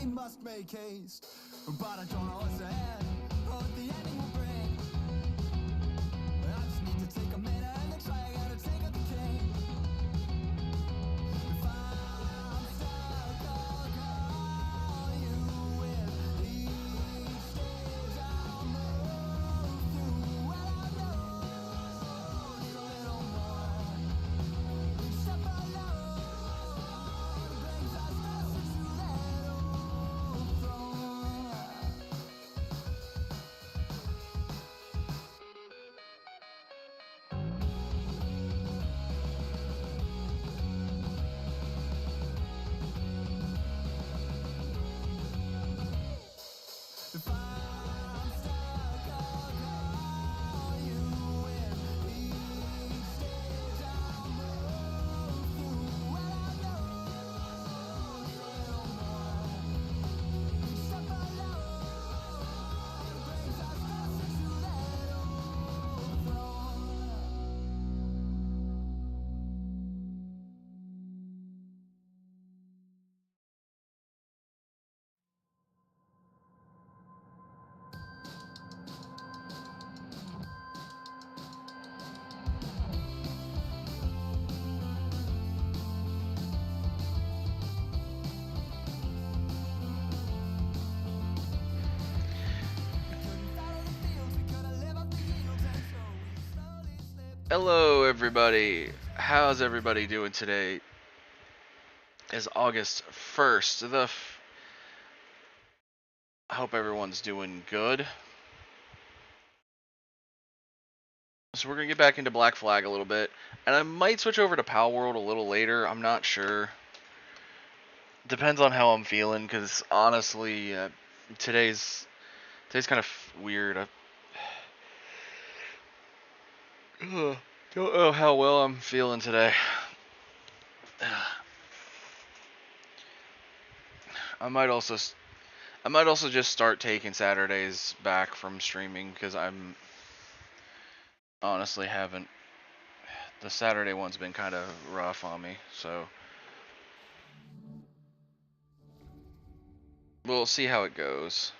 must make haste, but I don't know what's ahead, or what the ending will bring. I just need to take a minute and then try again to take out the king. If I'm stuck, I'll call you with each stage I'll move through. Well, I know just a little more. Each step alone brings us closer to that old throne. If I'm stuck, I'll call you with each stage I'll move through. Well, I know just a little more. Each step alone brings us closer to that old throne. Hello everybody, how's everybody doing today? It's August 1st, I hope everyone's doing good. So we're gonna get back into Black Flag a little bit, and I might switch over to Palworld a little later, I'm not sure. Depends on how I'm feeling, because honestly, today's kind of weird. Don't know how well I'm feeling today. I might also just start taking Saturdays back from streaming, because I'm honestly haven't. The Saturday one's been kind of rough on me, so we'll see how it goes.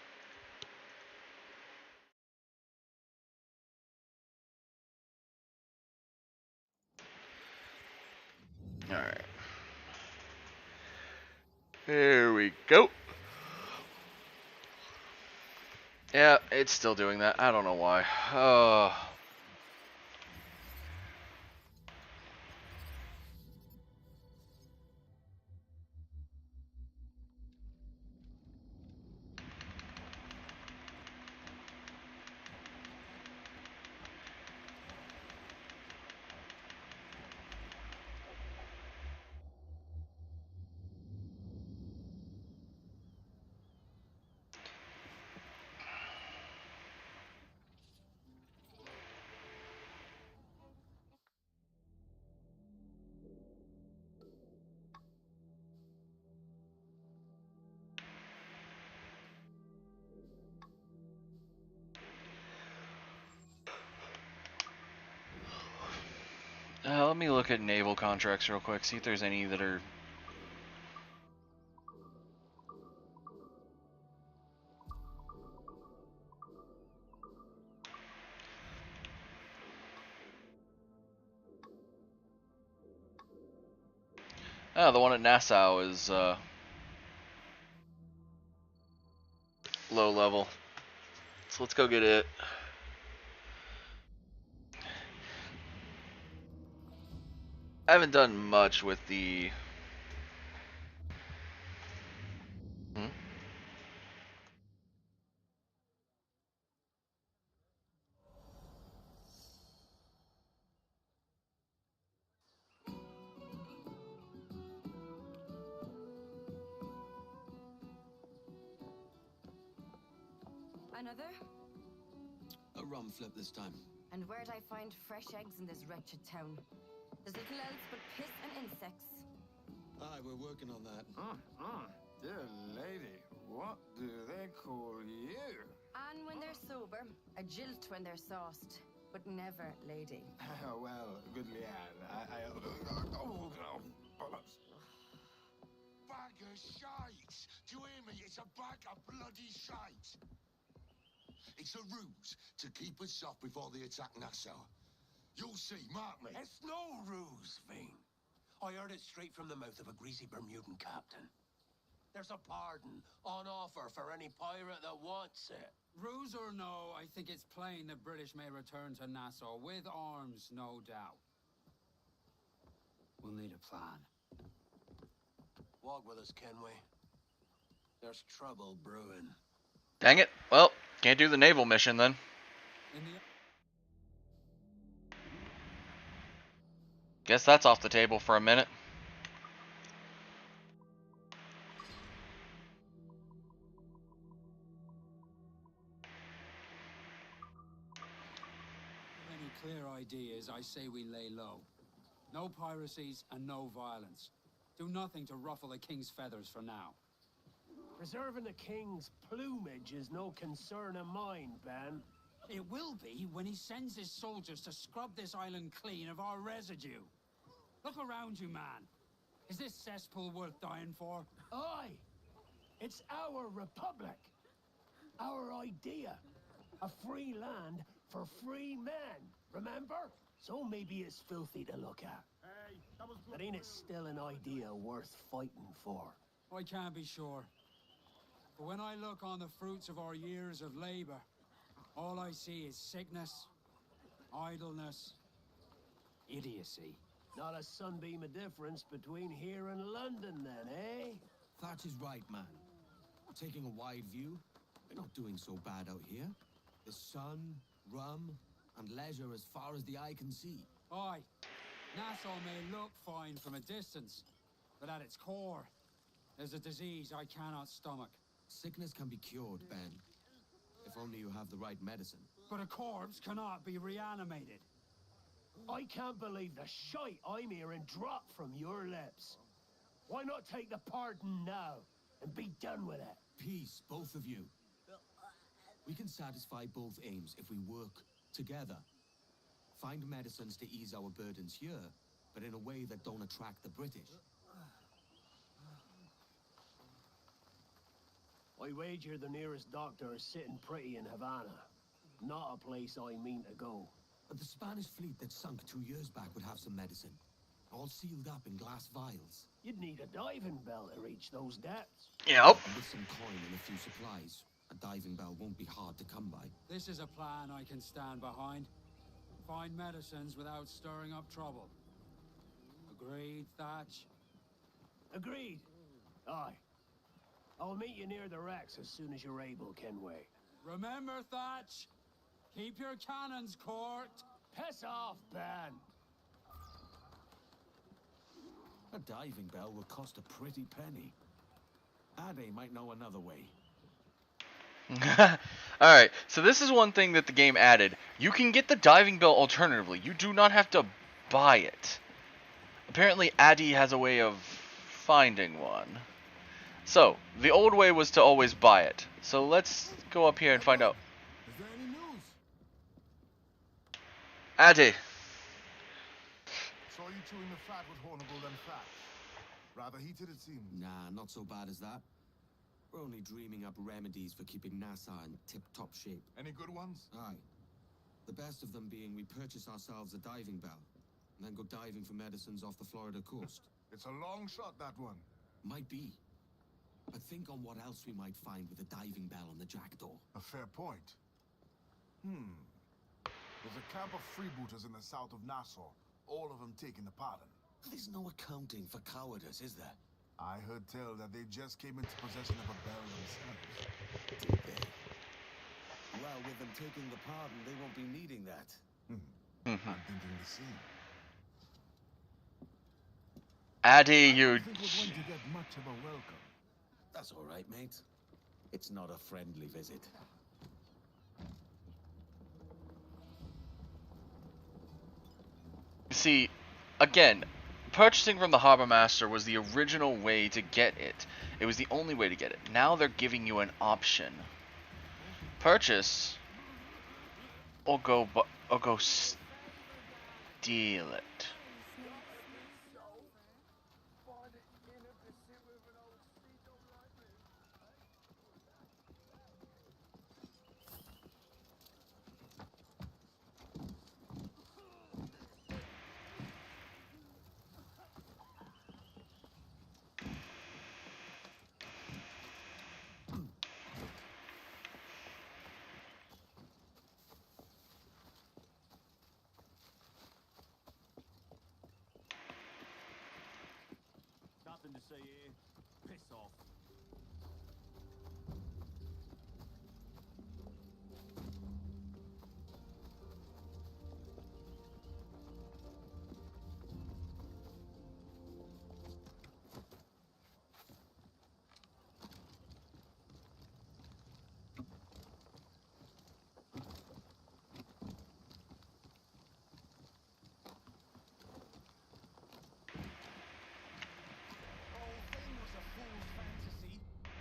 Alright. There we go. Yeah, it's still doing that. I don't know why. Let me look at naval contracts real quick, see if there's any that are... Oh, the one at Nassau is low level. So let's go get it. I haven't done much with the... Another? A rum flip this time. And where'd I find fresh eggs in this wretched town? There's little else but piss and insects. Aye, we're working on that. Dear lady, what do they call you? And when they're sober, a jilt when they're sauced, but never lady. Well, good Leanne, oh, bollocks. Bag of shite! Do you hear me? It's It's a bag of bloody shite. It's a ruse to keep us soft before they attack Nassau. You'll see, mark me. It's no ruse, Fiend. I heard it straight from the mouth of a greasy Bermudan captain. There's a pardon on offer for any pirate that wants it. Ruse or no, I think it's plain the British may return to Nassau with arms, no doubt. We'll need a plan. Walk with us, Kenway. There's trouble brewing. Dang it. Well, can't do the naval mission then. In the Guess that's off the table for a minute. any clear ideas, I say we lay low. No piracies and no violence. Do nothing to ruffle the king's feathers for now. Preserving the king's plumage is no concern of mine, Ben. It will be when he sends his soldiers to scrub this island clean of our residue. Look around you, man. Is this cesspool worth dying for? Aye! It's our republic. Our idea. A free land for free men, remember? So maybe it's filthy to look at. But ain't it still an idea worth fighting for? I can't be sure. But when I look on the fruits of our years of labor, all I see is sickness, idleness, idiocy. Not a sunbeam of difference between here and London then, eh? Thatch is right, man. Taking a wide view, we're not doing so bad out here. The sun, rum, and leisure as far as the eye can see. Aye, Nassau may look fine from a distance, but at its core, there's a disease I cannot stomach. Sickness can be cured, Ben. If only you have the right medicine. But a corpse cannot be reanimated. I can't believe the shite I'm hearing drop from your lips. Why not take the pardon now and be done with it? Peace, both of you. We can satisfy both aims if we work together. Find medicines to ease our burdens here, but in a way that don't attract the British. I wager the nearest doctor is sitting pretty in Havana. Not a place I mean to go. But the Spanish fleet that sunk 2 years back would have some medicine. All sealed up in glass vials. You'd need a diving bell to reach those depths. Yep. And with some coin and a few supplies, a diving bell won't be hard to come by. This is a plan I can stand behind. Find medicines without stirring up trouble. Agreed, Thatch? Agreed. Aye. I'll meet you near the wrecks as soon as you're able, Kenway. Remember, Thatch, keep your cannons corked. Piss off, Ben! A diving bell will cost a pretty penny. Ade might know another way. Alright, so this is one thing that the game added. You can get the diving bell alternatively. You do not have to buy it. Apparently, Addy has a way of finding one. So, the old way was to always buy it. So let's go up here and find out. Is there any news? Addy. Saw you chewing the fat with Hornigold and Thatch. Rather heated, it seems. Nah, not so bad as that. We're only dreaming up remedies for keeping Nassau in tip-top shape. Any good ones? Aye. The best of them being we purchase ourselves a diving bell, and then go diving for medicines off the Florida coast. It's a long shot, that one. Might be. But think on what else we might find with a diving bell on the jackdaw. A fair point. There's a camp of freebooters in the south of Nassau, all of them taking the pardon. There's no accounting for cowardice, is there? I heard tell that they just came into possession of a bell themselves. Did they? Well, with them taking the pardon, they won't be needing that. I'm thinking the same. Addy, I you... don't think we're going to get much of a welcome. That's all right, mate. It's not a friendly visit. See, again, purchasing from the Harbor Master was the original way to get it. It was the only way to get it. Now they're giving you an option. Purchase or go steal it. nothing to see here. Piss off. whole thing was a fool's fantasy.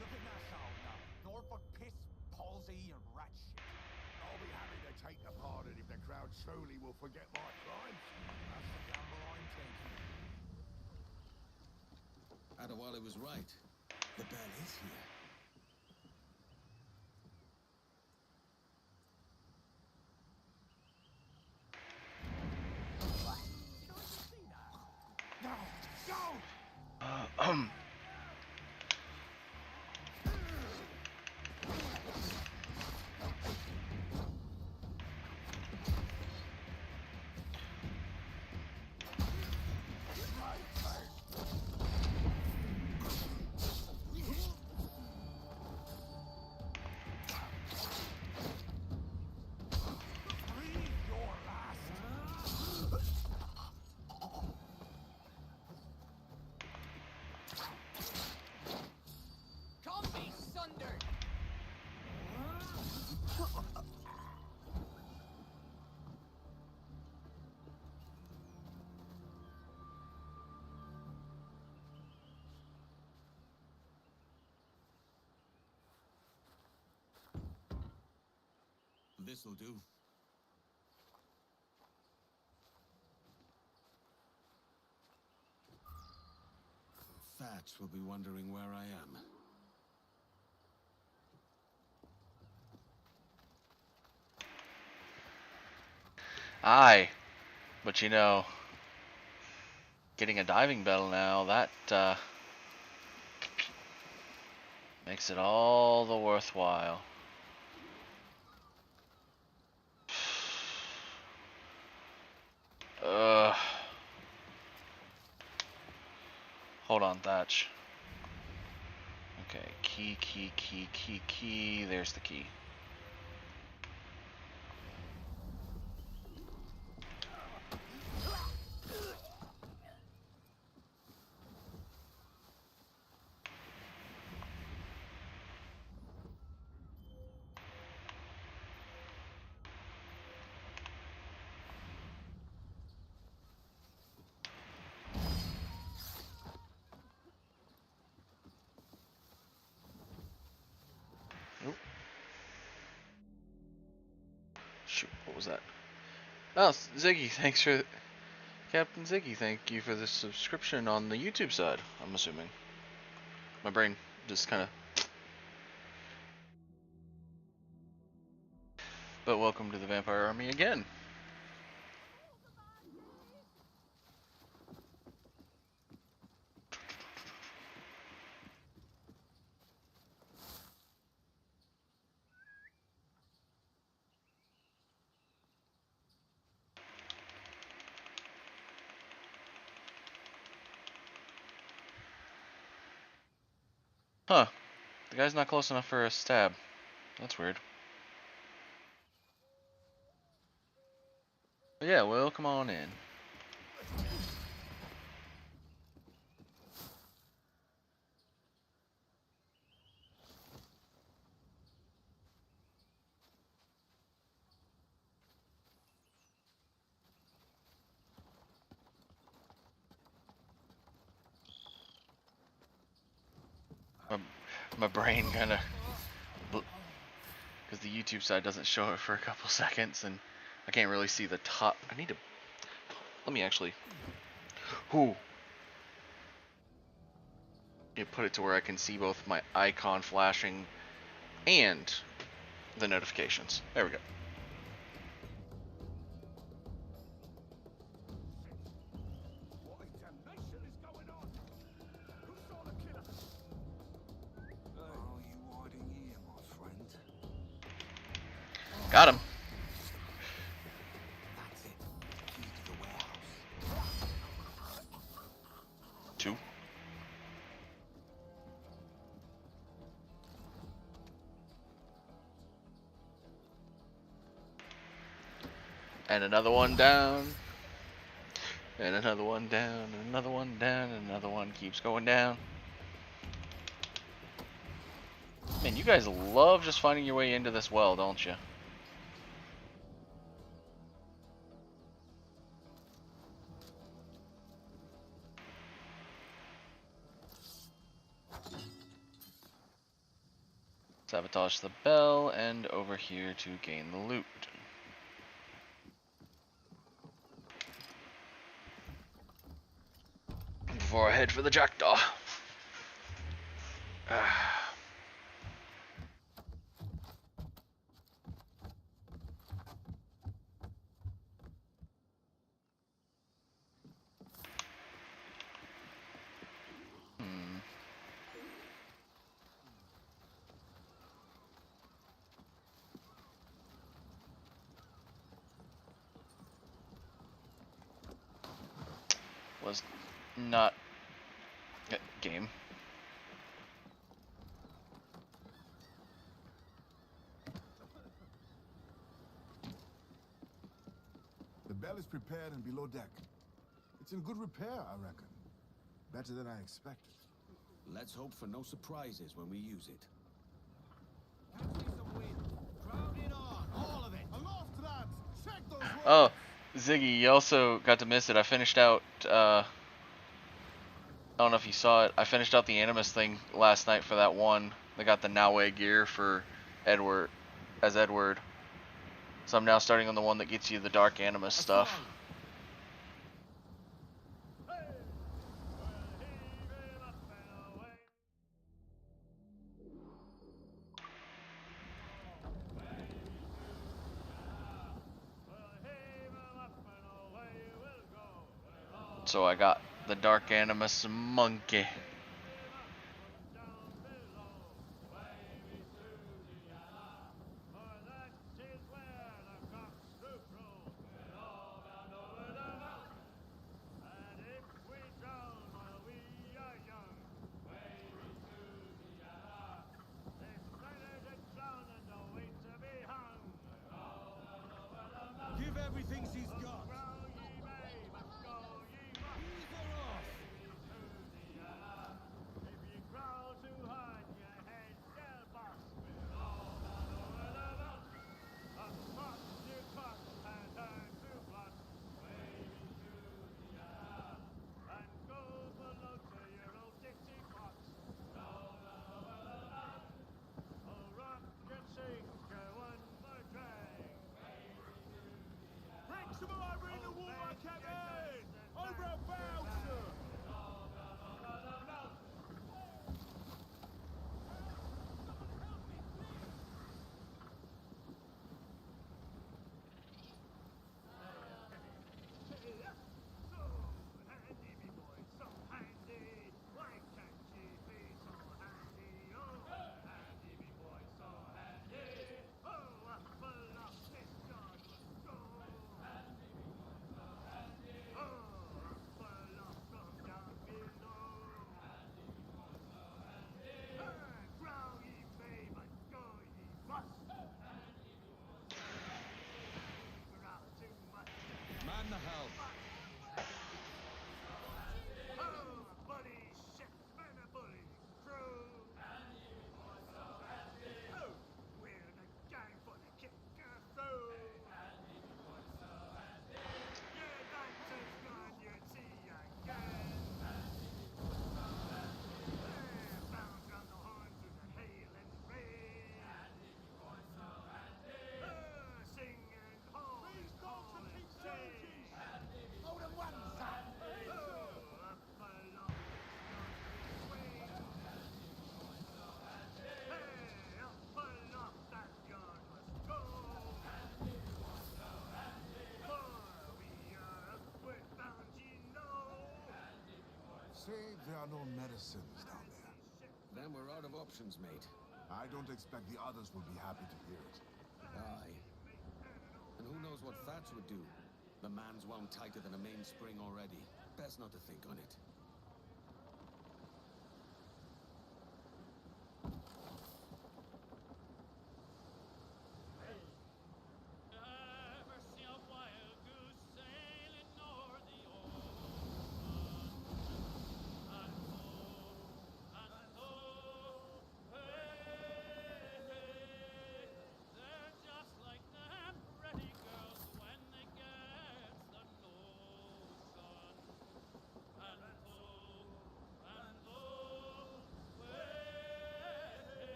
Look at Nassau now. Naught but piss, palsy, and rat shit. I'll be happy to take the pardon if the crowd truly will forget my crimes. That's the gamble I'm taking. Adewale was right. The bell is here. No! Go! Breathe your last. Come be sundered! This'll do. Thatch will be wondering where I am. Aye, but you know, getting a diving bell now, that makes it all the worthwhile. Ugh. Hold on, Thatch. Okay, key. There's the key. Nope. Shoot, what was that? Oh, Ziggy, thanks for... Captain Ziggy, thank you for the subscription on the YouTube side, I'm assuming. My brain just kind of... But welcome to the Vampire Army again. Huh. The guy's not close enough for a stab. That's weird. But yeah, well, come on in. My brain kind of... Because the YouTube side doesn't show it for a couple seconds, and I can't really see the top. I need to... Let me actually... Whoo! You put it to where I can see both my icon flashing and the notifications. There we go. What in damnation is going on? Who saw the killer? Are you hiding here, my friend? Got him. That's it. Key to the warehouse. Two. And another one down. And another one down, and another one down, and another one keeps going down. Man, you guys love just finding your way into this well, don't you? Sabotage the bell, and over here to gain the loot. Before I head for the jackdaw. Was not game. The bell is prepared and below deck. It's in good repair, I reckon. Better than I expected. Let's hope for no surprises when we use it. Oh, Ziggy, you also got to miss it. I finished out, I don't know if you saw it. I finished out the Animus thing last night for that one. They got the Naue gear for Edward, as Edward. So I'm now starting on the one that gets you the Dark Animus stuff. So I got the Dark Animus monkey. Give everything she's got. Man the helm. Say there are no medicines down there. Then we're out of options, mate. I don't expect the others will be happy to hear it. Aye. And who knows what Thatch would do? The man's wound tighter than a mainspring already. Best not to think on it.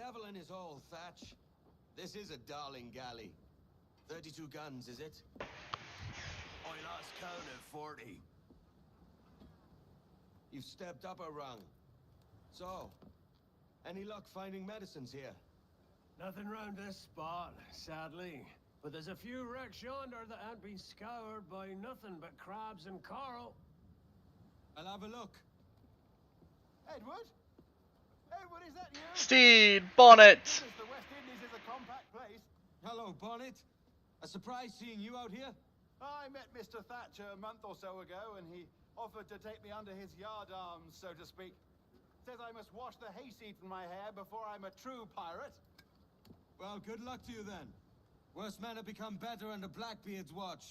devil in his hole, Thatch. This is a darling galley. 32 guns, is it? I lost count at 40. You've stepped up a rung. So, any luck finding medicines here? Nothing round this spot, sadly. But there's a few wrecks yonder that ain't been scoured by nothing but crabs and coral. I'll have a look. Edward? Edward, is that you? Steed, Bonnet. Goodness, the West Indies is a compact place. Hello, Bonnet. A surprise seeing you out here? I met Mr. Thatcher a month or so ago, and he offered to take me under his yardarms, so to speak. Says I must wash the hayseed from my hair before I'm a true pirate. Well, good luck to you then. Worse men have become better under Blackbeard's watch.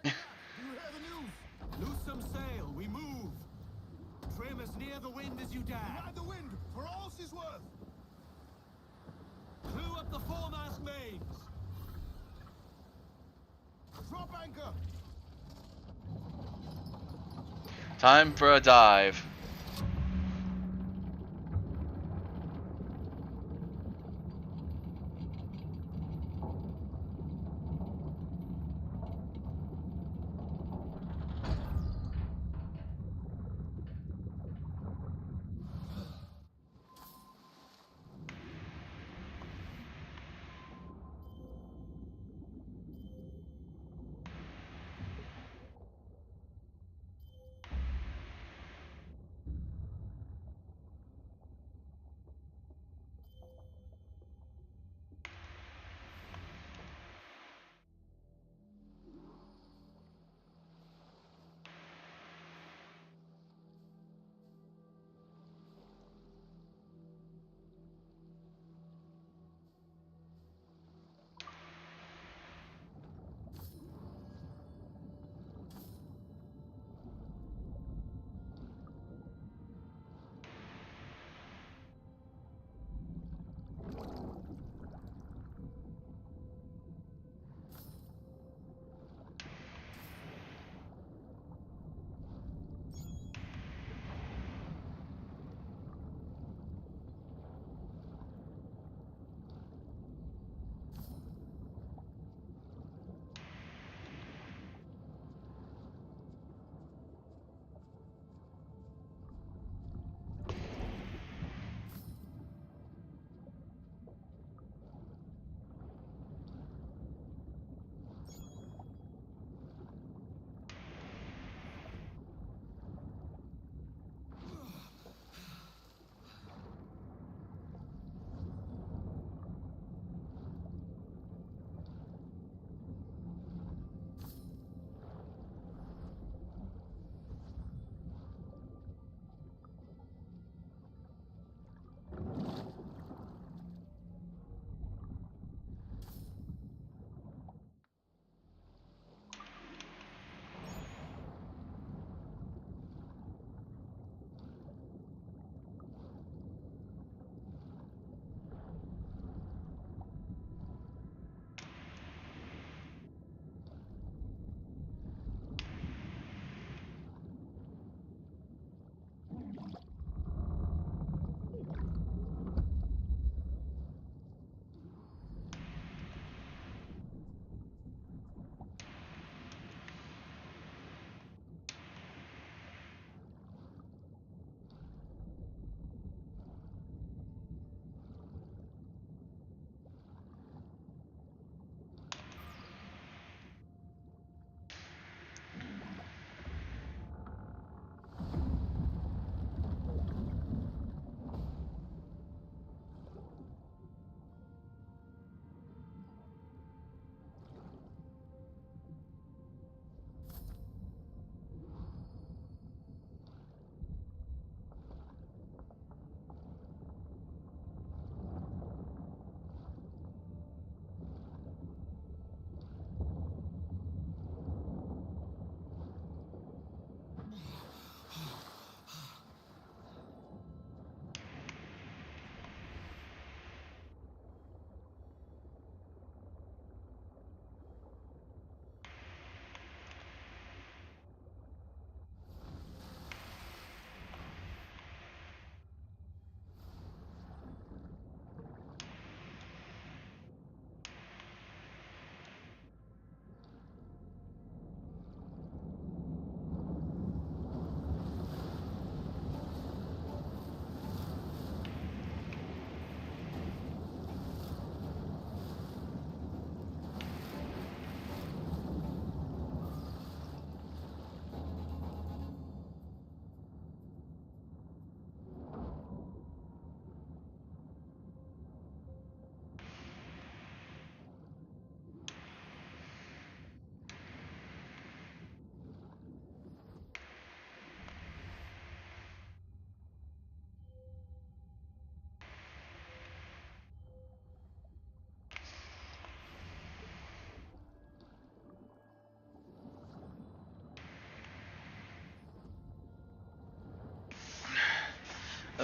Do you hear the news? Loose some sail, we move. Trim as near the wind as you dare. Ride the wind, for all she's worth. Clew up the foremast mains. Drop anchor. Time for a dive.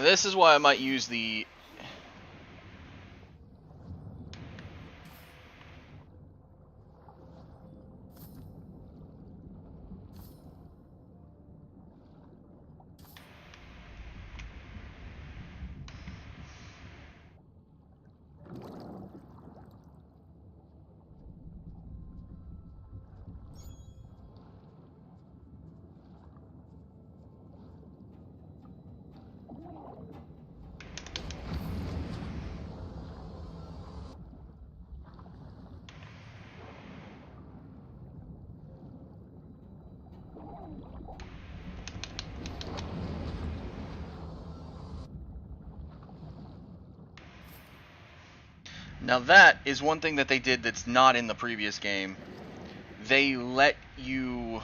This is why I might use the... Now that is one thing that they did that's not in the previous game. They let you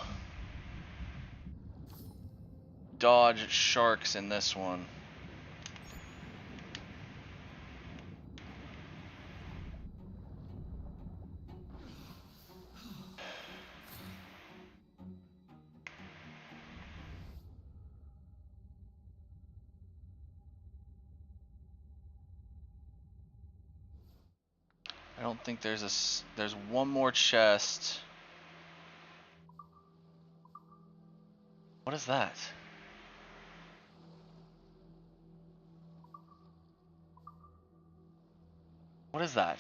dodge sharks in this one. I don't think there's there's one more chest. What is that? What is that?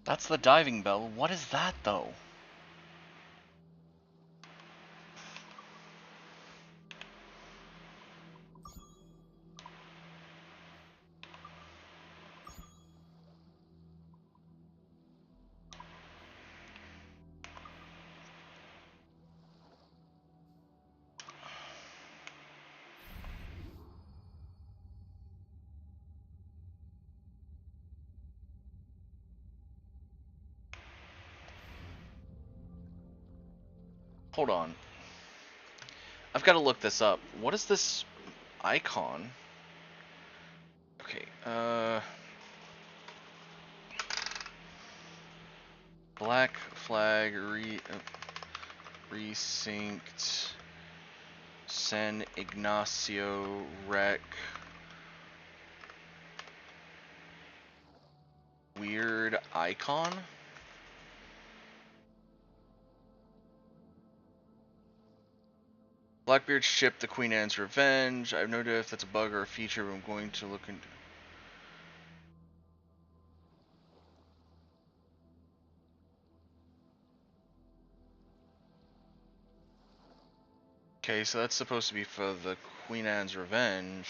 That's the diving bell. What is that, though? Hold on. I've got to look this up. What is this icon? Okay, Black Flag Precinct San Ignacio Rec. Weird icon? Blackbeard's ship, the Queen Anne's Revenge. I have no idea if that's a bug or a feature, but I'm going to look into... Okay, so that's supposed to be for the Queen Anne's Revenge.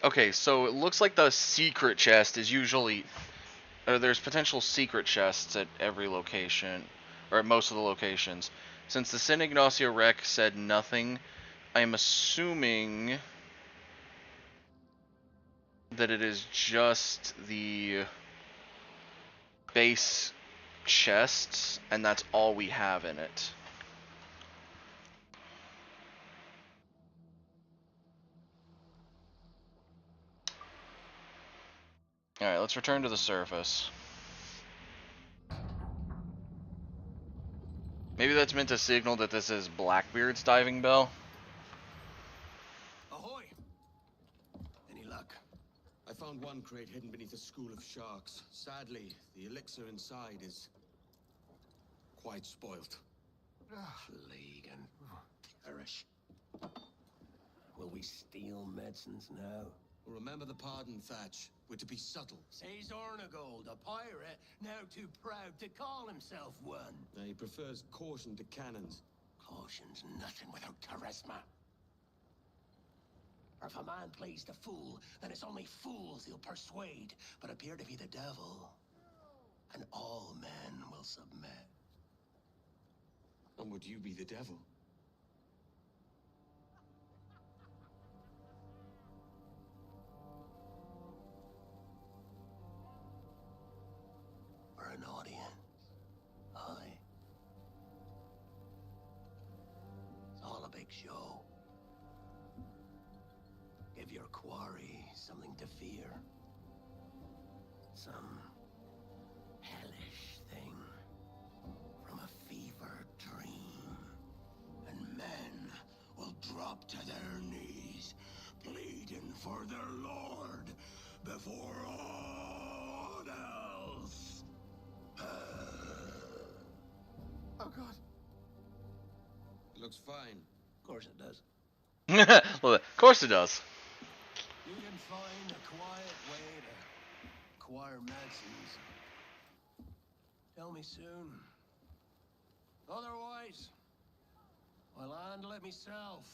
Okay, so it looks like the secret chest is usually, or there's potential secret chests at every location, or at most of the locations. Since the San Ignacio wreck said nothing, I'm assuming that it is just the base chests, and that's all we have in it. Alright, let's return to the surface. Maybe that's meant to signal that this is Blackbeard's diving bell. Ahoy! Any luck? I found one crate hidden beneath a school of sharks. Sadly, the elixir inside is quite spoilt. Plague and perish. Will we steal medicines now? Remember the pardon, Thatch. We're to be subtle. Says Ornagold, a pirate, now too proud to call himself one. He prefers caution to cannons. Caution's nothing without charisma. Or if a man plays the fool, then it's only fools he'll persuade, but appear to be the devil. And all men will submit. And would you be the devil? We're an audience. Aye. It's all a big show. Give your quarry something to fear. Some hellish thing from a fever dream. And men will drop to their knees, pleading for their lord before all else. Oh God. It looks fine. Of course it does. Well, of course it does. You can find a quiet way to acquire medicines. Tell me soon. Otherwise, I'll handle it myself.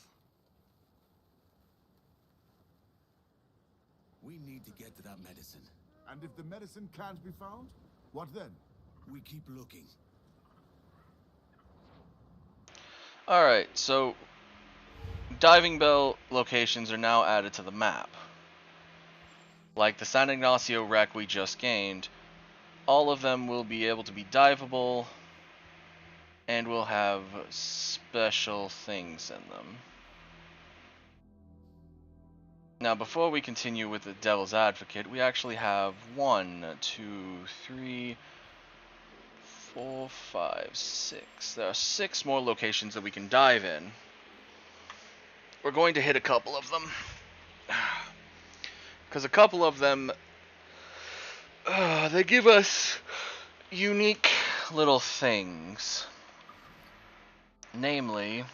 We need to get to that medicine. And if the medicine can't be found, what then? We keep looking. Alright, so diving bell locations are now added to the map. Like the San Ignacio wreck we just gained, all of them will be able to be diveable and will have special things in them. Now, before we continue with the Devil's Advocate, we actually have 1, 2, 3, 4, 5, 6. There are 6 more locations that we can dive in. We're going to hit a couple of them. Because a couple of them, they give us unique little things. Namely,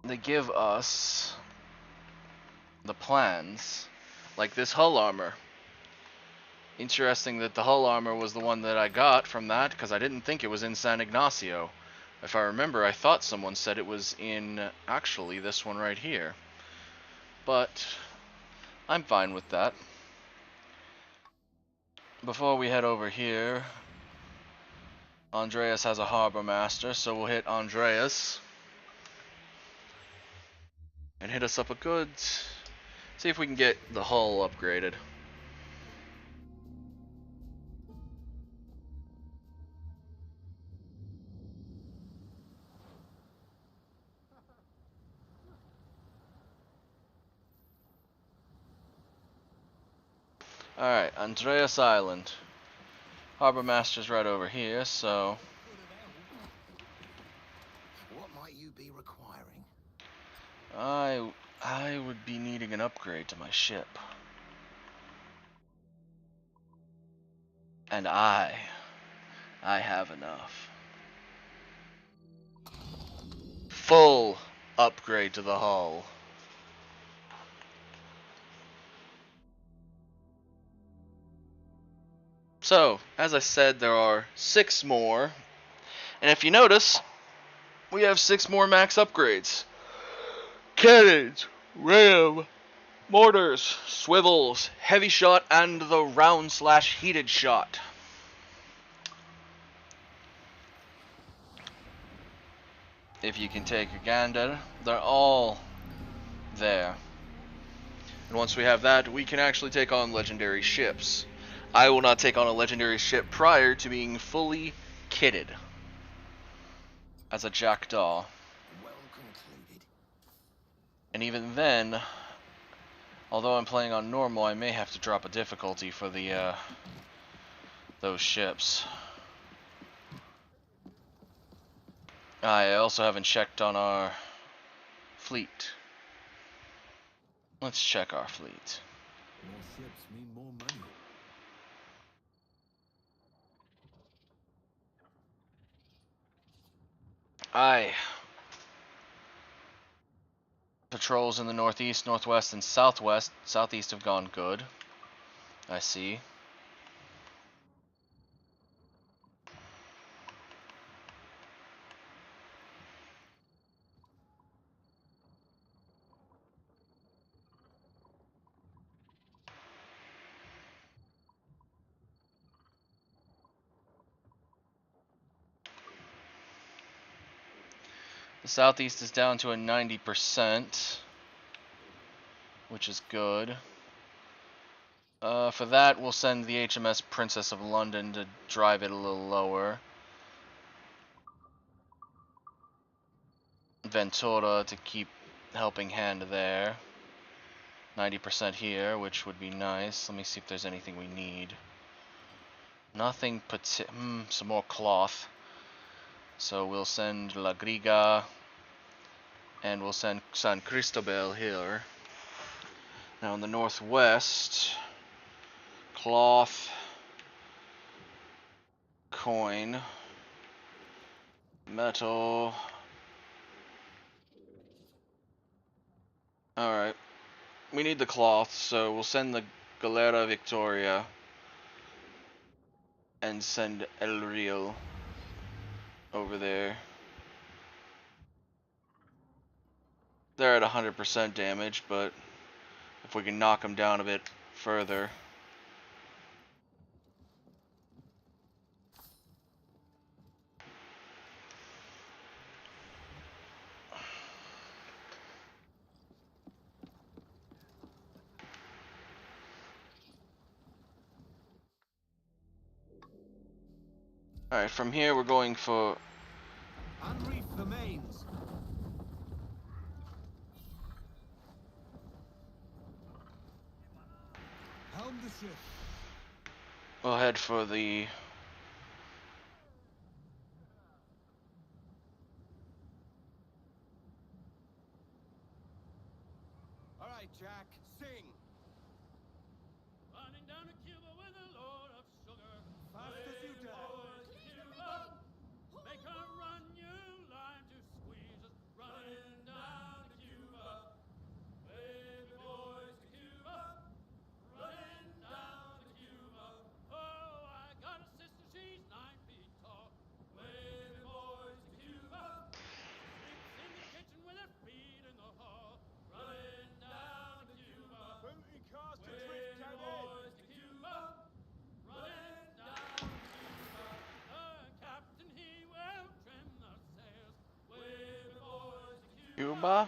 they give us the plans, like this hull armor. Interesting that the hull armor was the one that I got from that, because I didn't think it was in San Ignacio. If I remember, I thought someone said it was in, actually, this one right here. But I'm fine with that. Before we head over here, Andreas has a harbor master, so we'll hit Andreas and hit us up a good, see if we can get the hull upgraded. Alright, Andreas Island. Harbor Master's right over here, so What might you be requiring? I would be needing an upgrade to my ship. And I have enough. Full upgrade to the hull. So, as I said, there are 6 more. And if you notice, we have 6 more max upgrades. Cannons, ram, mortars, swivels, heavy shot, and the round/heated shot. If you can take a gander, they're all there. And once we have that, we can actually take on legendary ships. I will not take on a legendary ship prior to being fully kitted as a jackdaw. Well concluded. And even then, although I'm playing on normal, I may have to drop a difficulty for the those ships. I also haven't checked on our fleet. Let's check our fleet. More ships mean more money. Aye. Patrols in the northeast, northwest, and southwest. Southeast have gone good. I see. The southeast is down to a 90%, which is good. For that, we'll send the HMS Princess of London to drive it a little lower. Ventura to keep helping hand there. 90% here, which would be nice. Let me see if there's anything we need. Nothing some more cloth. So we'll send La Griga, and we'll send San Cristobal here. Now in the northwest, cloth, coin, metal. Alright. We need the cloth, so we'll send the Galera Victoria and send El Rio over there. They're at 100% damage, but if we can knock them down a bit further. Alright, from here we're going for... Unreef the mains. Helm the ship. We'll head for the... All right, Jack, sing. Running down to Cuba with the Lord of Sugar. Fast as you dare. Make her run, you lime to squeeze us. Running down to Cuba. Baby boys to Cuba. Running down to Cuba. Oh, I got a sister, she's 9 feet tall. Baby boys to Cuba. Sleeps in the kitchen with her feet in the hall. Running down to Cuba. Booty cast to Baby drift, Cannon. boys to Cuba. Running down to Cuba. The captain, he will trim the sails. Baby boys to Cuba. Cuba?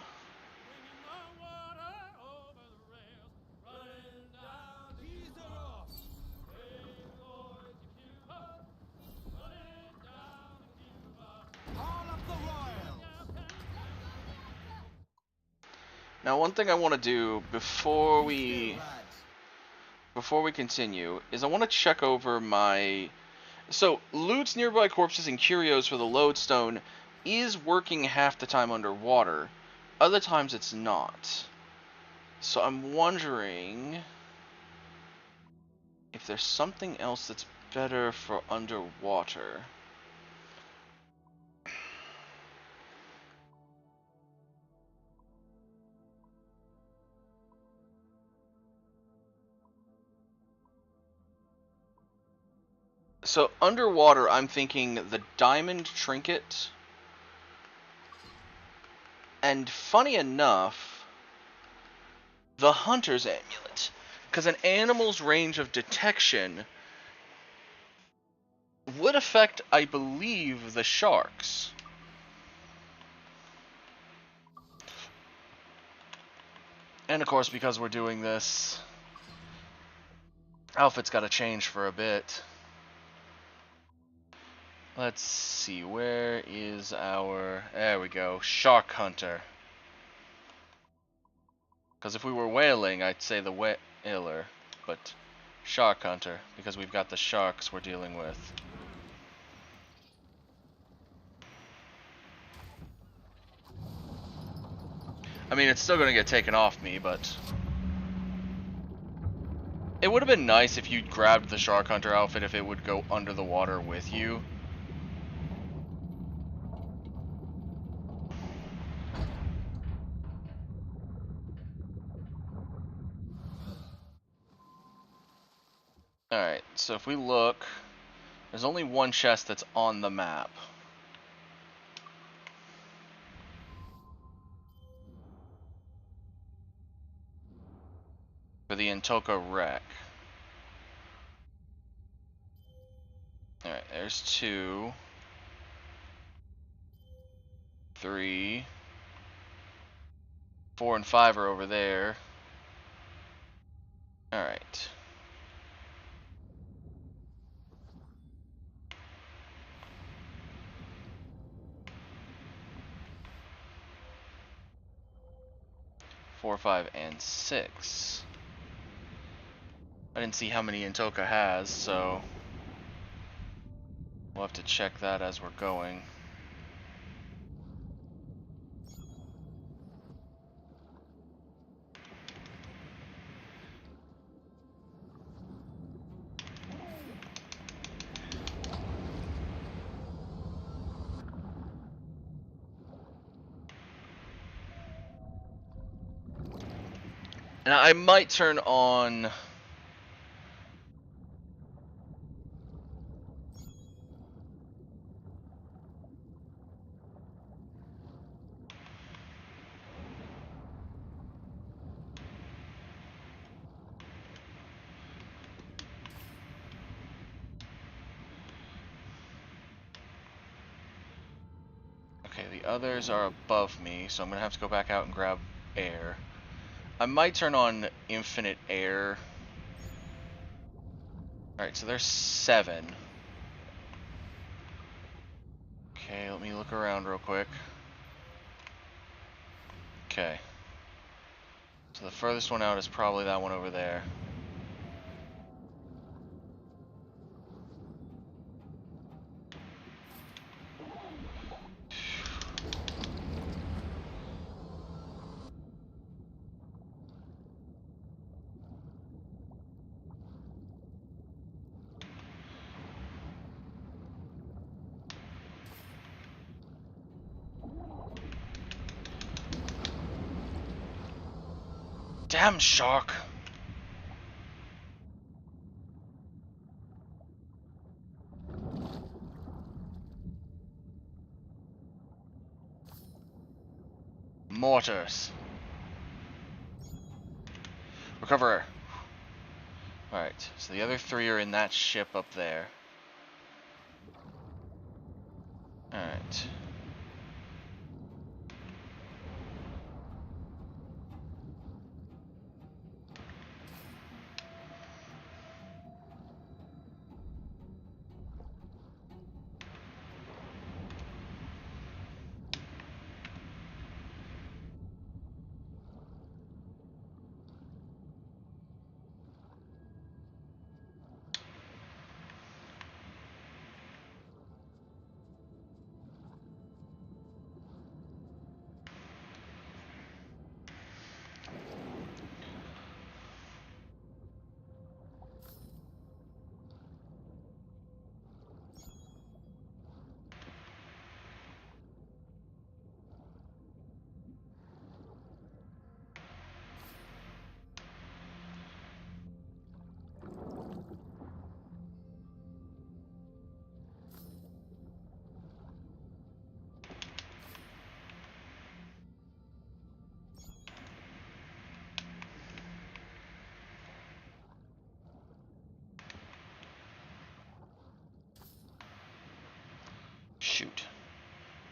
Bringing the water over the rails. Running down to Ease Cuba. her off. Baby boys to Cuba. Running down to Cuba. Haul up the royals. Now one thing I want to do before we... Lads. Before we continue, is I want to check over my So, loots nearby corpses and curios for the lodestone is working half the time underwater. Other times it's not. So I'm wondering if there's something else that's better for underwater. So underwater, I'm thinking the diamond trinket. And funny enough, the hunter's amulet. Because an animal's range of detection would affect, I believe, the sharks. And of course, because we're doing this, outfit's got to change for a bit. Let's see, where is our... There we go, Shark Hunter. Because if we were whaling, I'd say the whaler, but Shark Hunter, because we've got the sharks we're dealing with. I mean, it's still going to get taken off me, but... It would have been nice if you'd grabbed the Shark Hunter outfit if it would go under the water with you. Alright, so if we look, there's only one chest that's on the map. For the Intoka wreck. Alright, there's 2. 3. 4 and 5 are over there. Alright. Four, 5, and 6. I didn't see how many Intoka has, so we'll have to check that as we're going. And I might turn on... Okay, the others are above me, so I'm going to have to go back out and grab air. I might turn on infinite air. Alright, so there's 7. Okay, let me look around real quick. Okay. So the furthest one out is probably that one over there. Damn shark! Mortars. Recover. Alright, so the other 3 are in that ship up there. Alright.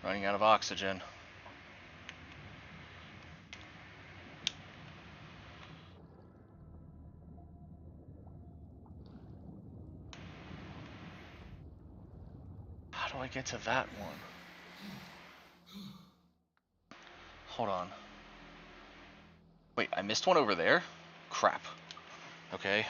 Running out of oxygen. How do I get to that one? Hold on. Wait, I missed one over there? Crap. Okay.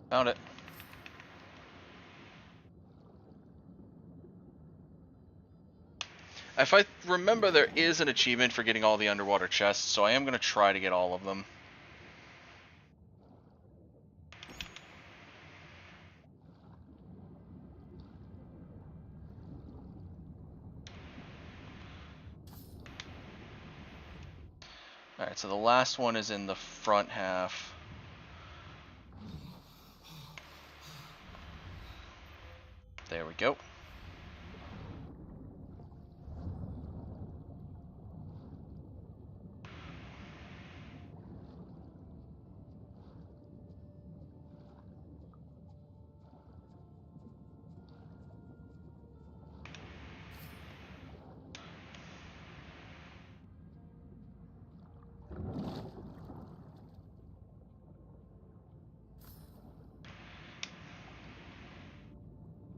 Found it. If I remember, there is an achievement for getting all the underwater chests, so I am going to try to get all of them. Alright, so the last one is in the front half. There we go.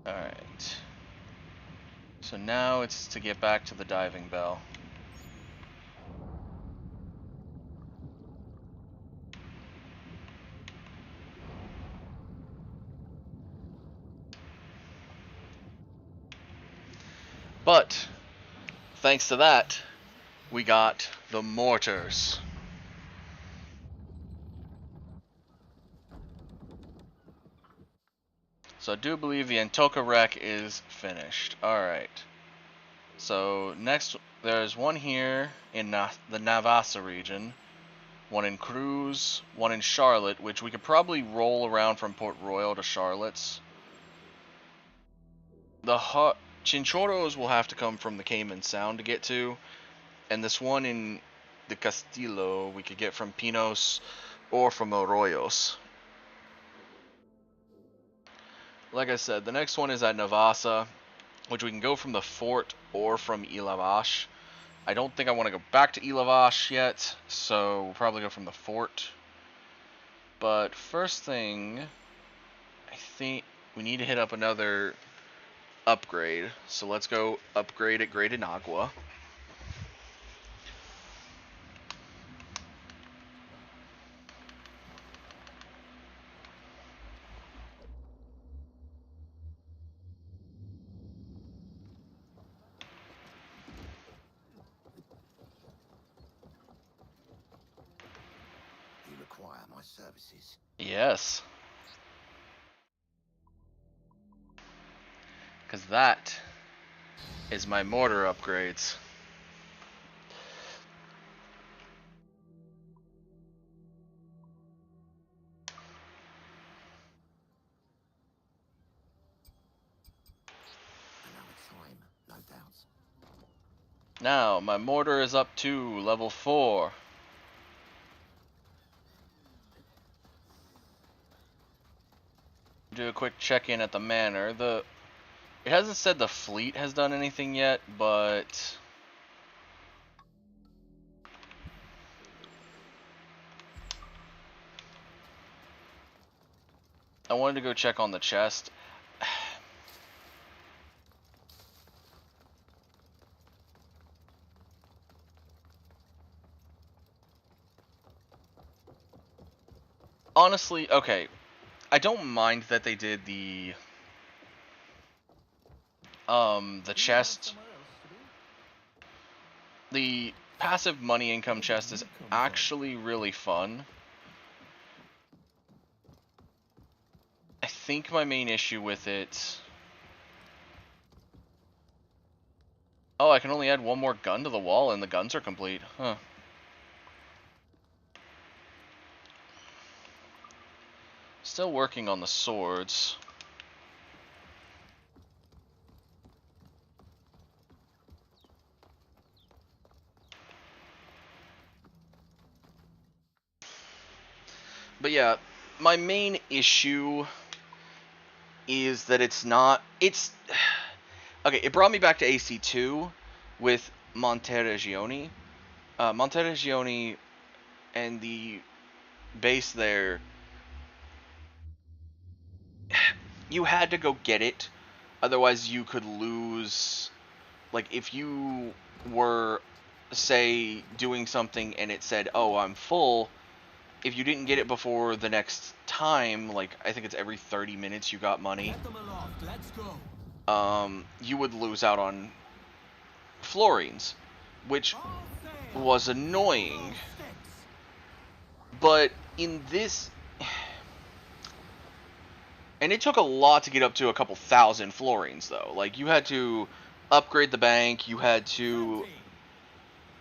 Alright. So now it's to get back to the diving bell. But, thanks to that, we got the mortars. So I do believe the Antoka wreck is finished. Alright. So next, there's one here in the Navassa region, one in Cruz, one in Charlotte, which we could probably roll around from Port Royal to Charlotte's. The Chinchorros will have to come from the Cayman Sound to get to, and this one in the Castillo we could get from Pinos or from Arroyos. Like I said, the next one is at Navassa, which we can go from the fort or from Ilavash. I don't think I want to go back to Ilavash yet, so we'll probably go from the fort. But first thing, I think we need to hit up another upgrade. So let's go upgrade at Great Inagua. You require my services. Yes. Because that is my mortar upgrades. Another time, no doubts. Now, my mortar is up to level 4. Do a quick check-in at the manor. It hasn't said the fleet has done anything yet, but I wanted to go check on the chest. Honestly, okay, I don't mind that they did the chest. The passive money income chest is actually really fun. I think my main issue with it... Oh, I can only add one more gun to the wall and the guns are complete. Huh. Still working on the swords. But yeah, my main issue is that it's okay, it brought me back to AC2 with Monteriggioni. Monteriggioni and the base there, you had to go get it, otherwise you could lose. Like, if you were, say, doing something and it said, oh, I'm full, if you didn't get it before the next time, like, I think it's every 30 minutes you got money, Get them aloft. Let's go. You would lose out on florines, which was annoying. But in this, and it took a lot to get up to a couple thousand florines, though. Like, you had to upgrade the bank, you had to,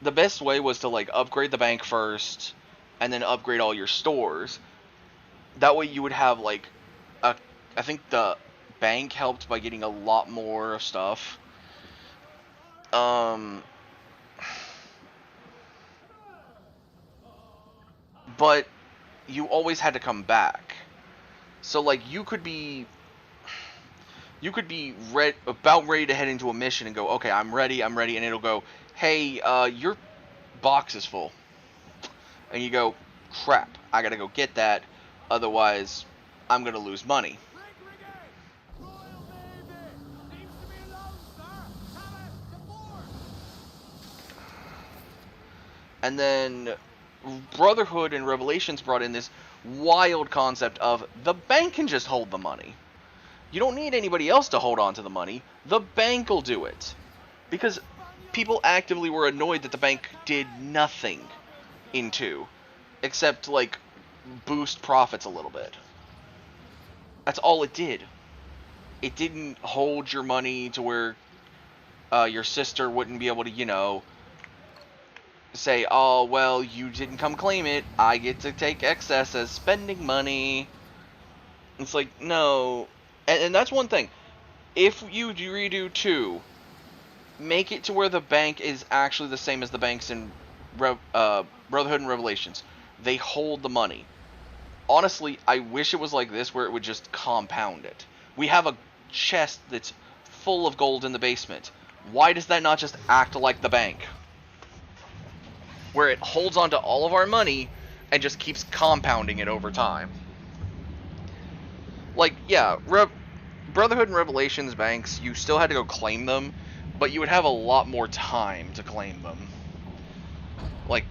the best way was to, like, upgrade the bank first, and then upgrade all your stores. That way you would have, like, I think the bank helped by getting a lot more stuff. But you always had to come back. So, like, you could be about ready to head into a mission and go, okay, I'm ready, and it'll go, hey, your box is full. And you go, crap, I gotta go get that, otherwise I'm gonna lose money. And then Brotherhood and Revelations brought in this wild concept of the bank can just hold the money. You don't need anybody else to hold on to the money. The bank will do it. Because people actively were annoyed that the bank did nothing in 2. Except, like, boost profits a little bit. That's all it did. It didn't hold your money to where your sister wouldn't be able to, you know, say, oh, well, you didn't come claim it, I get to take excess as spending money. It's like, no. And that's one thing. If you redo 2, make it to where the bank is actually the same as the banks in Brotherhood and Revelations. They hold the money. Honestly, I wish it was like this, where it would just compound it. We have a chest that's full of gold in the basement. Why does that not just act like the bank? Where it holds onto all of our money and just keeps compounding it over time. Like, yeah, Brotherhood and Revelations banks, you still had to go claim them, but you would have a lot more time to claim them. Like,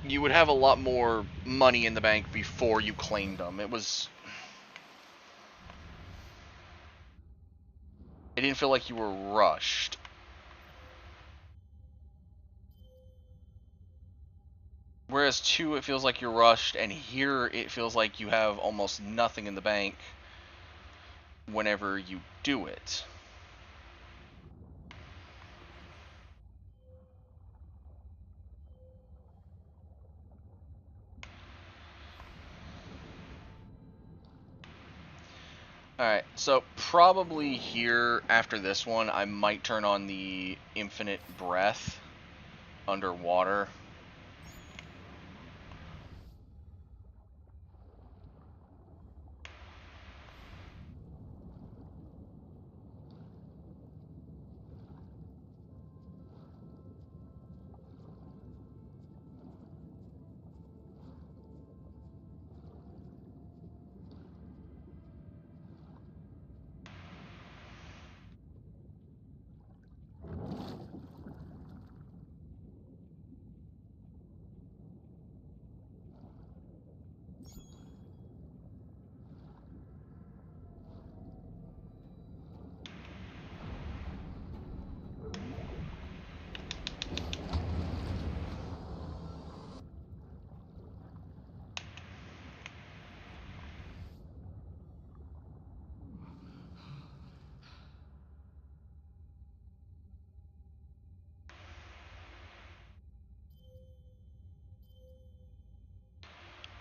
you would have a lot more money in the bank before you claimed them. It didn't feel like you were rushed. Whereas 2, it feels like you're rushed, and here it feels like you have almost nothing in the bank whenever you do it. Alright, so probably here, after this one, I might turn on the Infinite Breath underwater.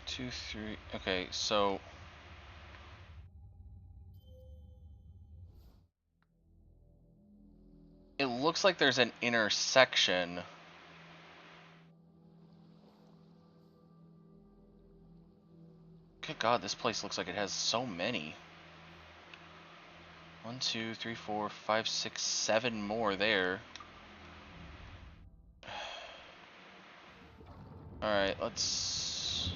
Two, three. Okay, so looks like there's an intersection. Good God, this place looks like it has so many. 1, 2, 3, 4, 5, 6, 7 more there. Alright, let's...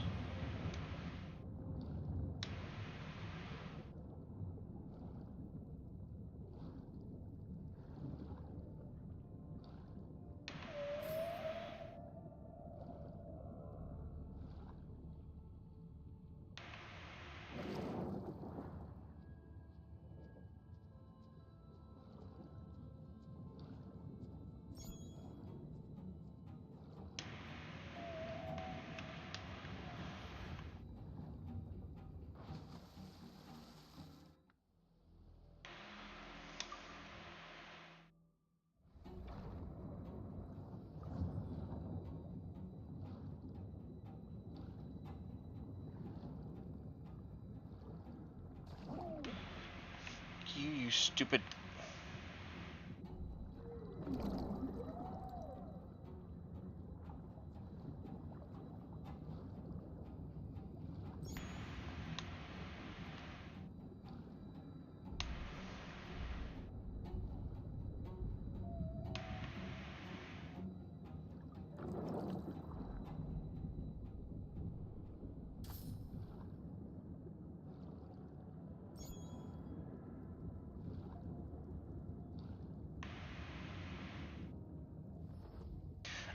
You stupid...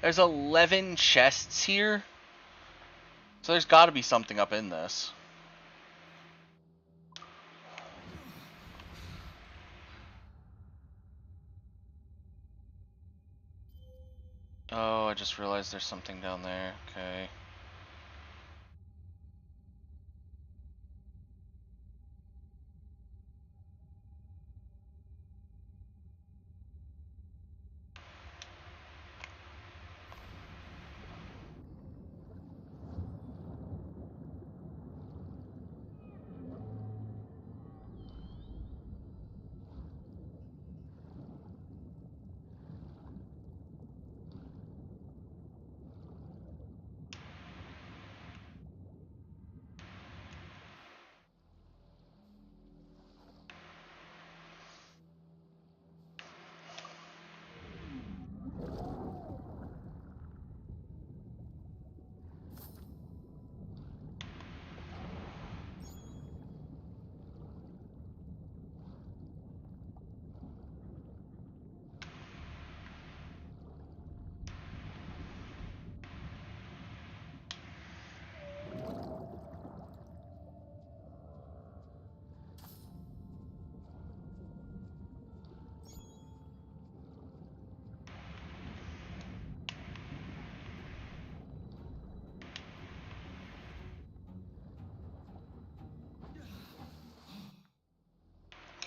There's 11 chests here. So there's got to be something up in this. Oh, I just realized there's something down there. Okay.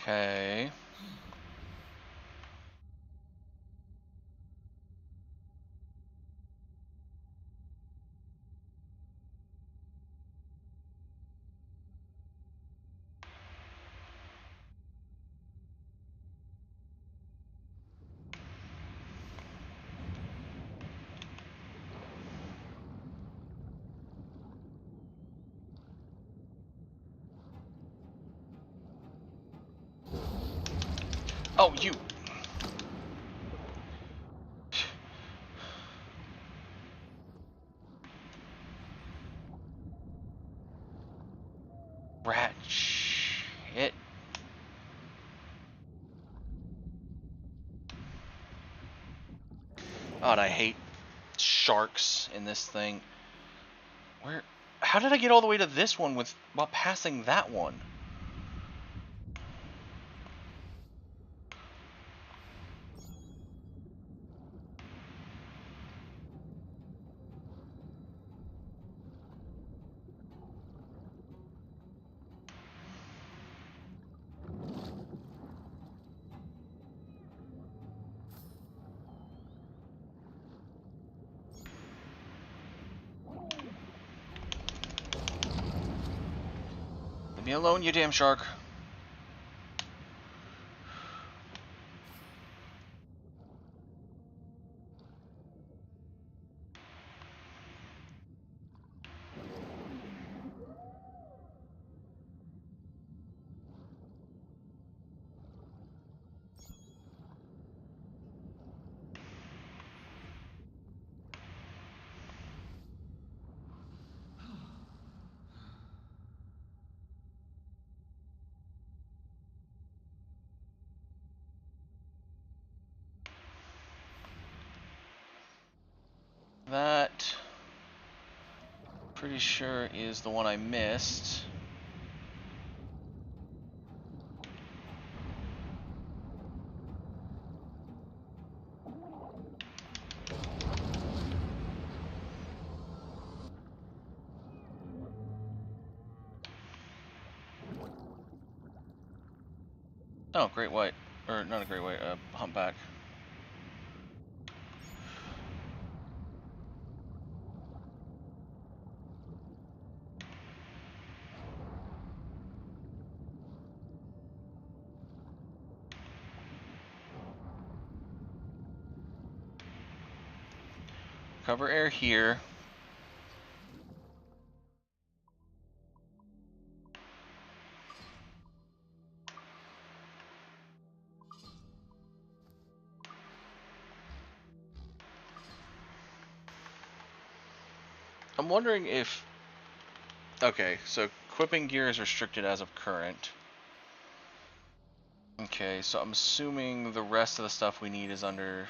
Okay. Oh, you. Rat shit. Oh, and I hate sharks in this thing. Where? How did I get all the way to this one while passing that one? Leave me alone, you damn shark. pretty sure is the one I missed. Oh, great white. Or not a great white, humpback. Cover air here. I'm wondering if... Okay, so equipping gear is restricted as of current. Okay, so I'm assuming the rest of the stuff we need is under...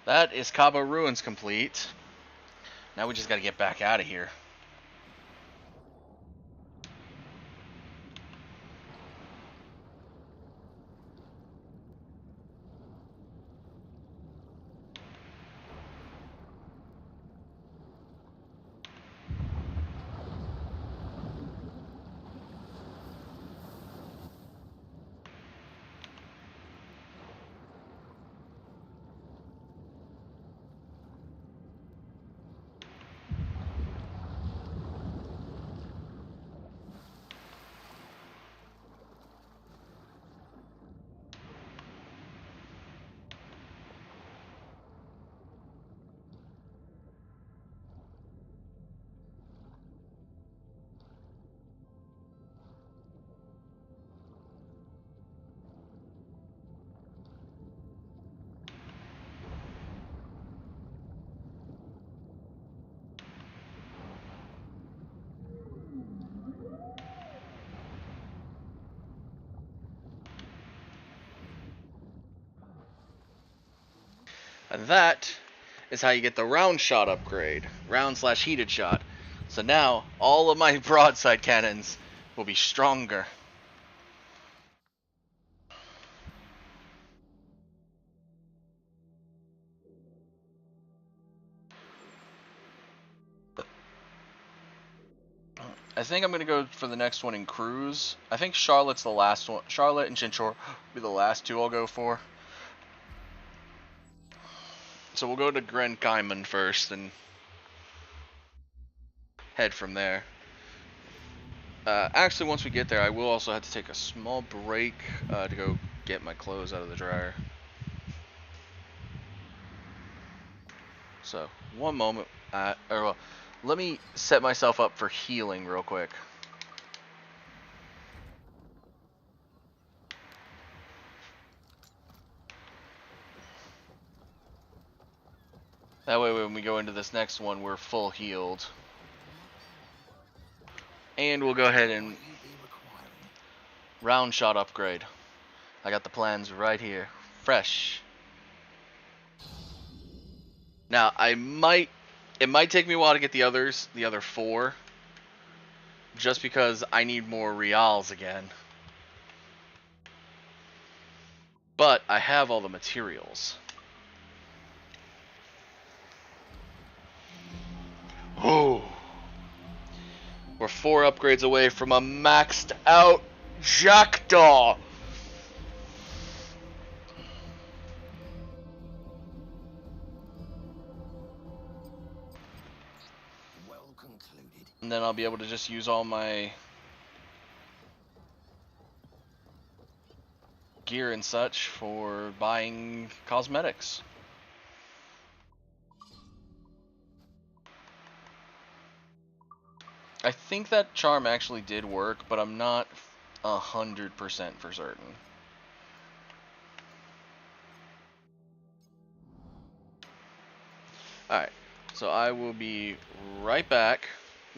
That is Cabo Ruins complete. Now we just gotta get back out of here. And that is how you get the round shot upgrade. Round/heated shot. So now, all of my broadside cannons will be stronger. I think I'm going to go for the next one in cruise. I think Charlotte's the last one. Charlotte and Chinchor will be the last two I'll go for. So we'll go to Gren Kaiman first and head from there. Actually, once we get there, I will also have to take a small break to go get my clothes out of the dryer. So, one moment. Let me set myself up for healing real quick. That way when we go into this next one, we're full healed. And we'll go ahead and round shot upgrade. I got the plans right here. Fresh. Now, it might take me a while to get the other 4. Just because I need more reals again. But I have all the materials. Oh. We're 4 upgrades away from a maxed out Jackdaw. Well concluded. And then I'll be able to just use all my gear and such for buying cosmetics. I think that charm actually did work, but I'm not 100% for certain. Alright, so I will be right back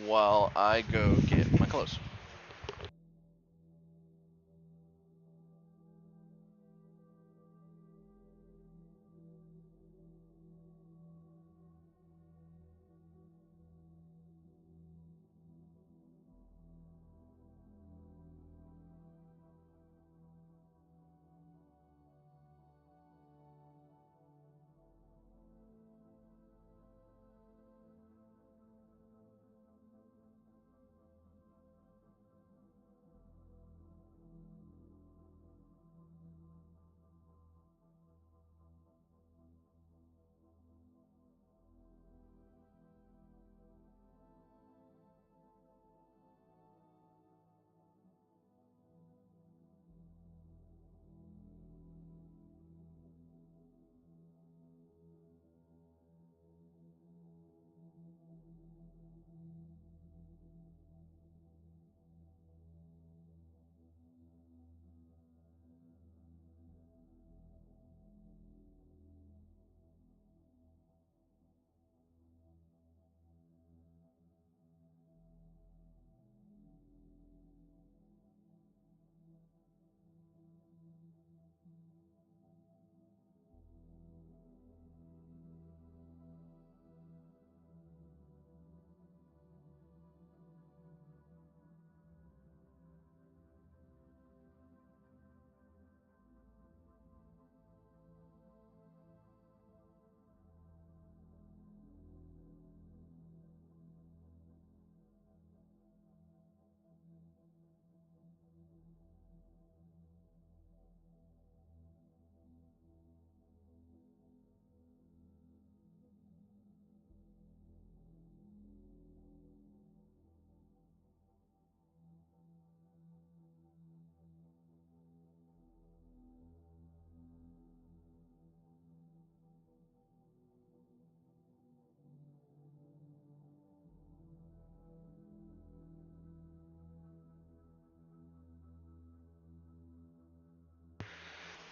while I go get my clothes.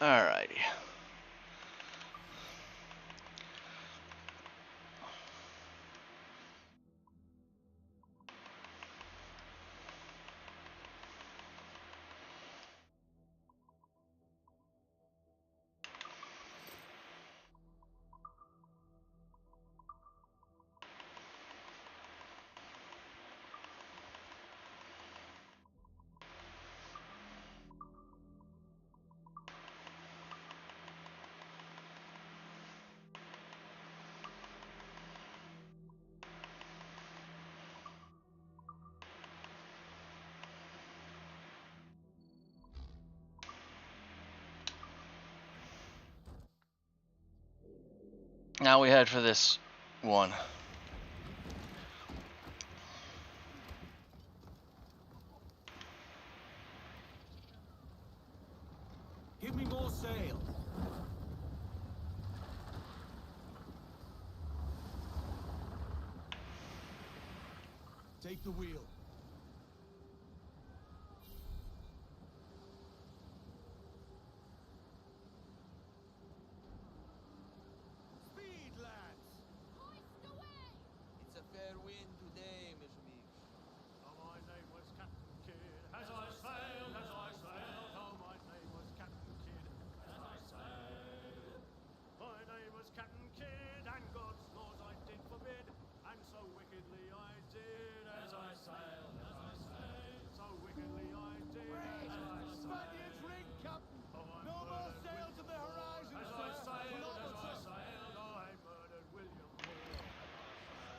Alrighty. Now we head for this one. Give me more sail. Take the wheel. Speed, lads! It's a fair wind today, mes amigos. Oh, my name was Captain Kidd. As I sailed, oh, my name was Captain Kidd. As I sailed. My name was Captain Kidd, and God's laws I did forbid. And so wickedly I did, as I sailed, so wickedly I did, as I sailed. Spaniards ring, Captain! Oh, I No more murdered sail to the horizon, As sir! I sailed, Pull as over, I sir. sailed, I murdered William Moore.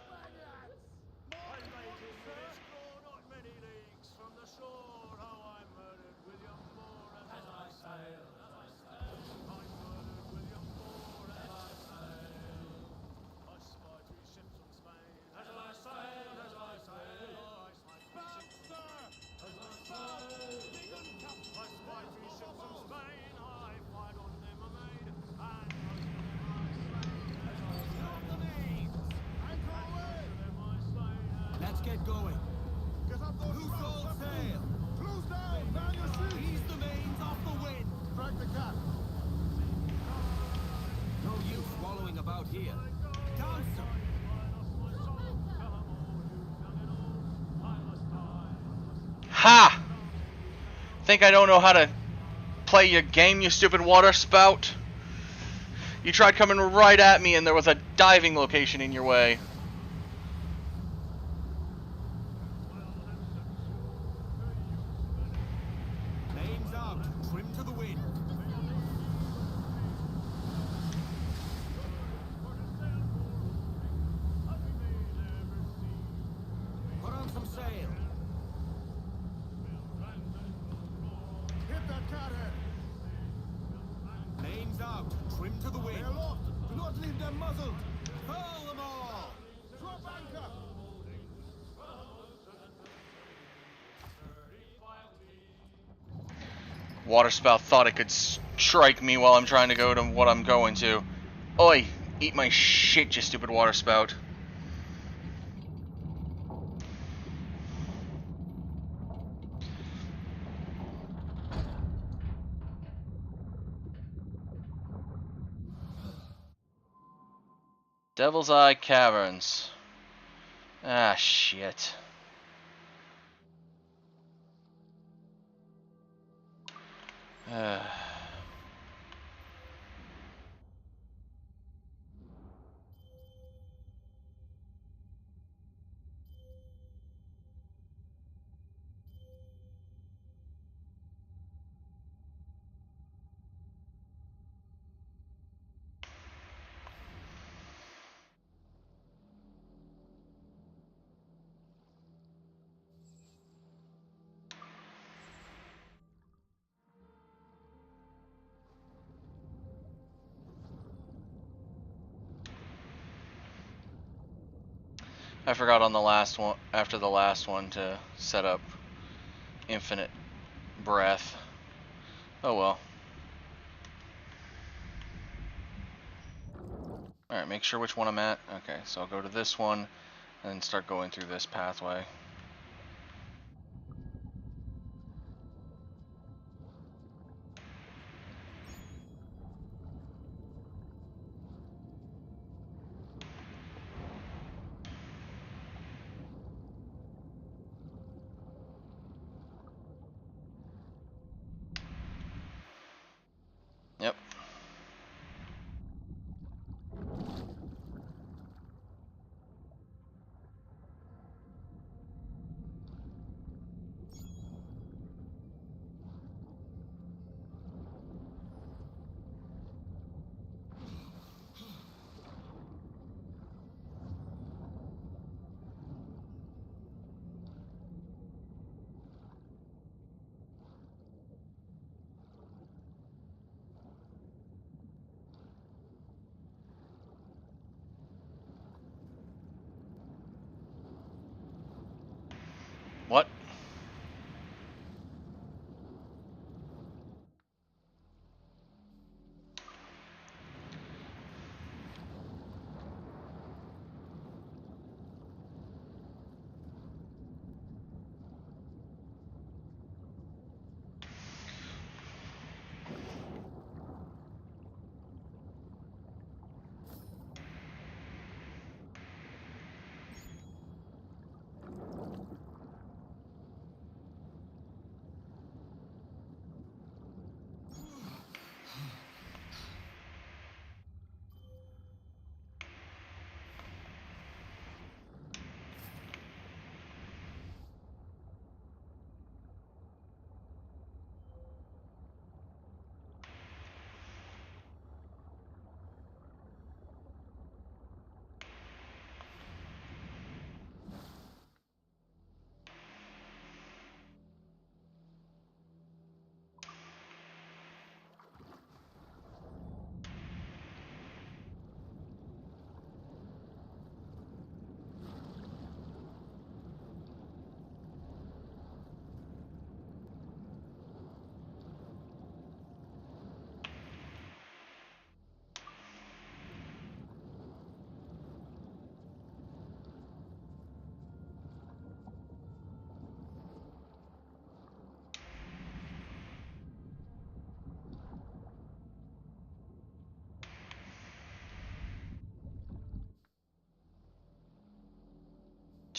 Spaniards! I More laid to him sir! with his claw not many leagues from the shore. Oh, I murdered William Moore as I sailed. I murdered William Moore as I sailed. I spied 3 ships from Spain as I sailed, as I sailed. I spied 3 ships as I sailed. I spied 3 ships from Spain. I fired on them a maid, and most of them I slain as I sailed. The mains! Anchor away! Them I slain as Let's get going. Get up those Loose ropes, all Captain. sail. Close down! Man your sheets! Ease the mains off the wind. Strike the cat! No use wallowing about here. Down, sir. Ha! Think I don't know how to play your game, you stupid water spout? You tried coming right at me and there was a diving location in your way. Mains out. Trim to the wind. Put on some sail. Hit that cathead! Mains out. Trim to the wind. They're aloft! Do not leave them muzzled! Furl them all. Drop anchor! Waterspout thought it could strike me while I'm trying to go to what I'm going to. Oi! Eat my shit, you stupid waterspout. Devil's Eye Caverns. Ah, shit. I forgot on the last one, after the last one, to set up infinite breath. Oh well. Alright, make sure which one I'm at. Okay, so I'll go to this one and start going through this pathway. Yep.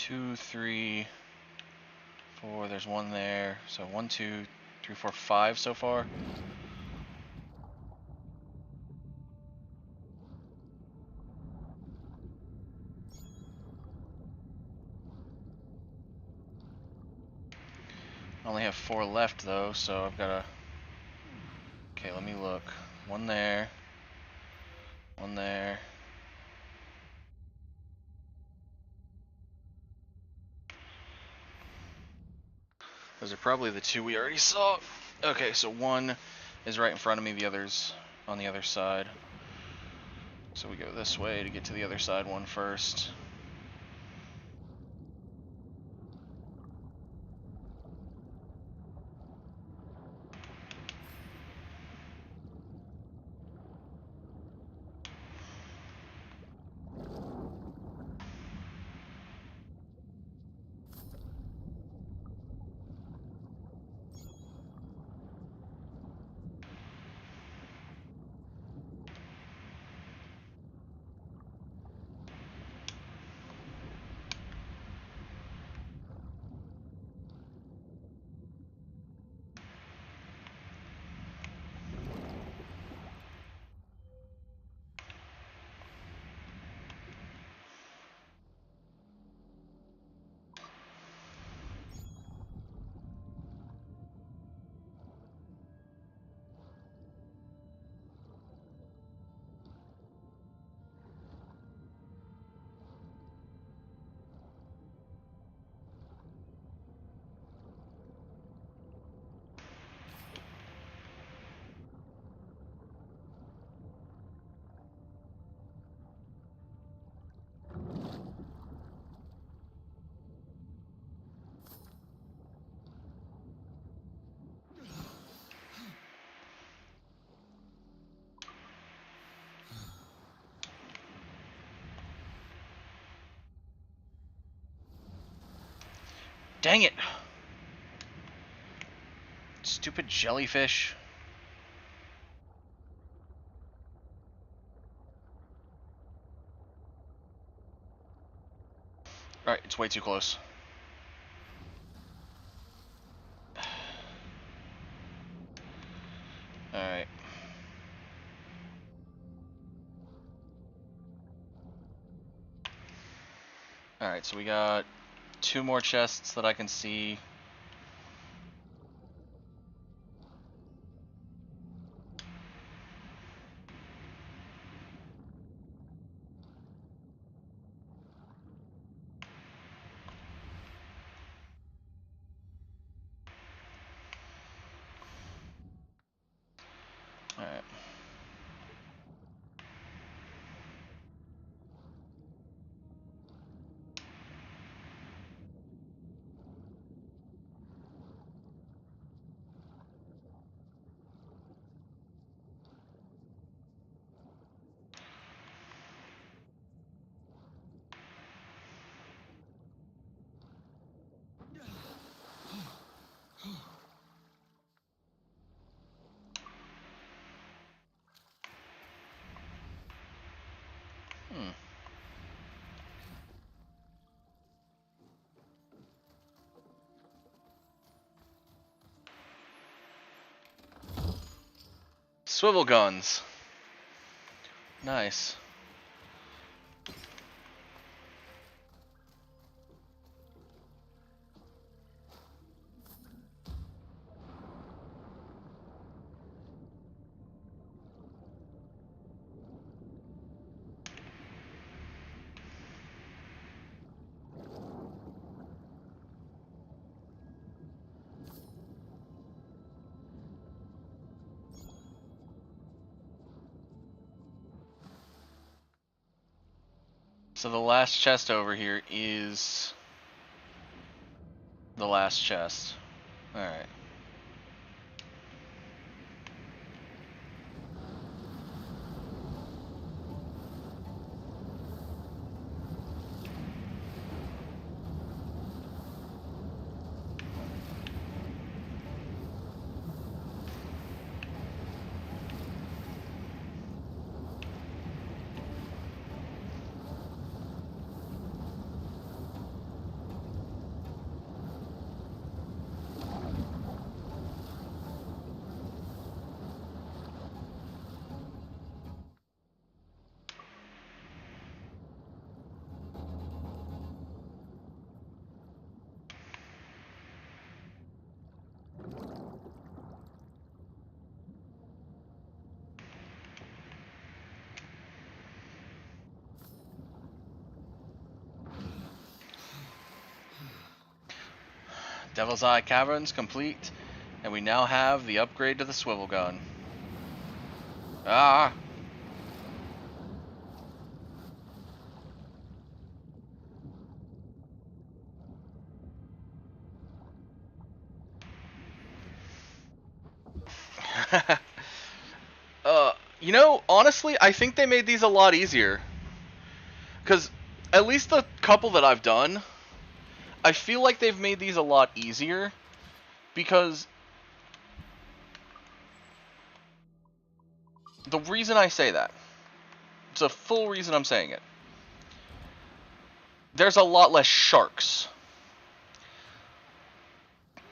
2, 3, 4. There's one there. So 1, 2, 3, 4, 5 so far. I only have 4 left though, so I've got to. Okay, let me look. One there. One there. Those are probably the 2 we already saw. Okay, so one is right in front of me, the other's on the other side. So we go this way to get to the other side one first. Dang it! Stupid jellyfish. Alright, it's way too close. Alright. Alright, so we got 2 more chests that I can see. Alright. Swivel guns. Nice. So the last chest over here is the last chest. Alright. Devil's Eye Caverns complete, and we now have the upgrade to the swivel gun. Ah! You know, honestly, I think they made these a lot easier. Because at least the couple that I've done, I feel like they've made these a lot easier. Because the reason I say that, it's a full reason I'm saying it. There's a lot less sharks.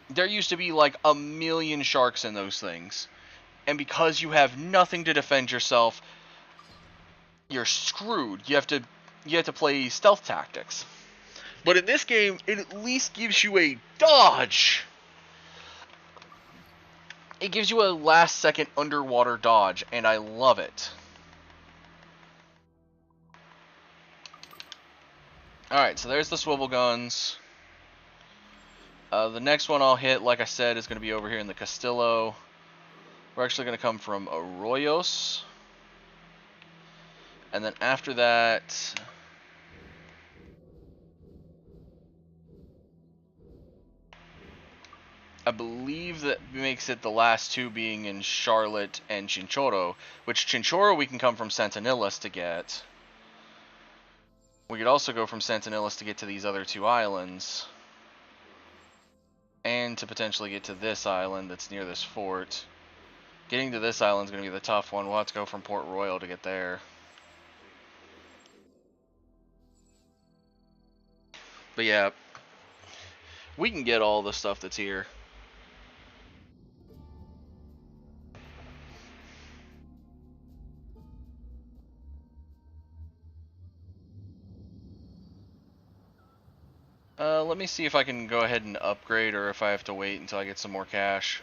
There used to be like a million sharks in those things. And because you have nothing to defend yourself, you're screwed. You have to play stealth tactics. But in this game, it at least gives you a dodge. It gives you a last second underwater dodge, and I love it. Alright, so there's the swivel guns. The next one I'll hit, like I said, is going to be over here in the Castillo. We're actually going to come from Arroyos. And then after that, I believe that makes it the last two being in Charlotte and Chinchorro, which Chinchorro we can come from Santinillas to get. We could also go from Santinillas to get to these other two islands. And to potentially get to this island that's near this fort. Getting to this island is going to be the tough one. We'll have to go from Port Royal to get there. But yeah, we can get all the stuff that's here. Let me see if I can go ahead and upgrade or if I have to wait until I get some more cash.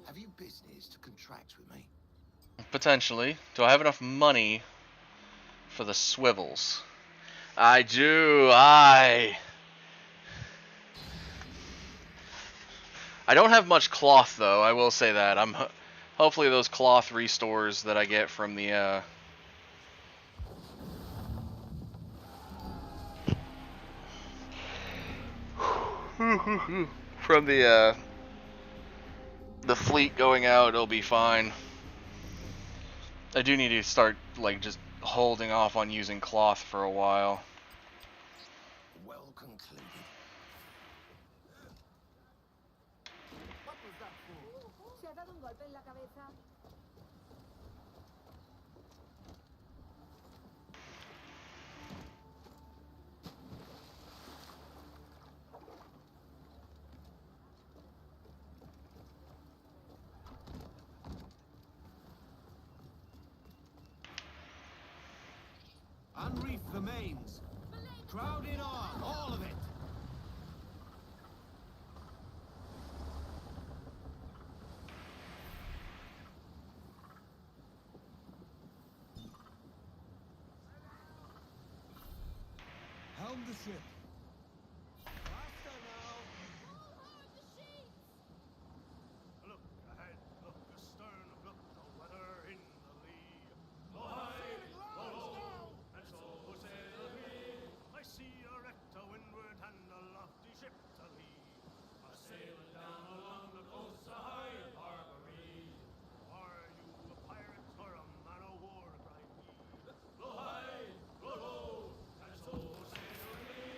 Have you business to contract with me? Potentially. Do I have enough money for the swivels? I do. I don't have much cloth though. I will say that. Hopefully those cloth restores that I get from the from the fleet going out, it'll be fine. I do need to start like just holding off on using cloth for a while. Well concluded. What was that for? Se ha dado un golpe en la cabeza. Unreef the mains. Crowd it on, all of it. Helm the ship. Faster now. Look ahead, look astern, look the weather in the lee. Blow high, blow low, and so sail we. I see a wreck to windward and a lofty ship to lee. A sailing down along the coast of high Barbary. Are you a pirate or a man o' war, cried he. Blow high, blow low, and so sail we.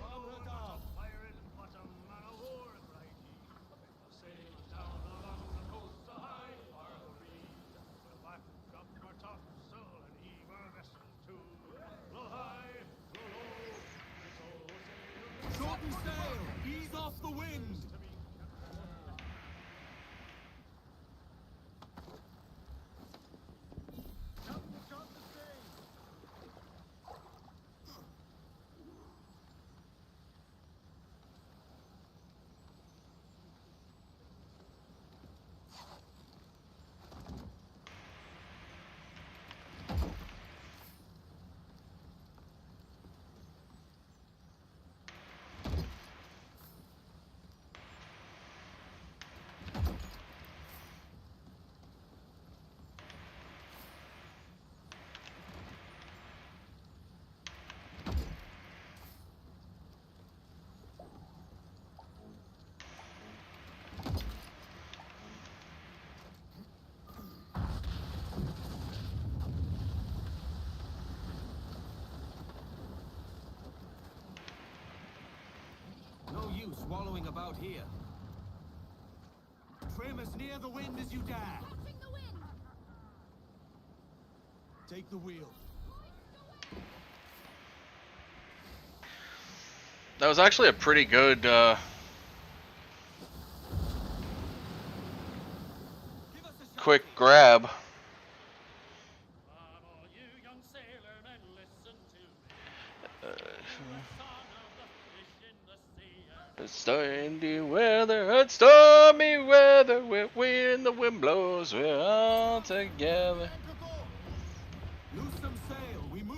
Oh, not a pirate, but a man o' war, cried he. A sailing down along the coast of high Barbary. We'll back up our topsail and heave our vessel to. Blow high, blow low, and so sail we. Shorten sail. Ease off the wind. use wallowing about here. Trim as near the wind as you dare. Take the wheel. That was actually a pretty good quick grab. It's stormy weather, when the wind blows, we're all together. Loose some sail, we move.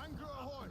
Anchor ahoy!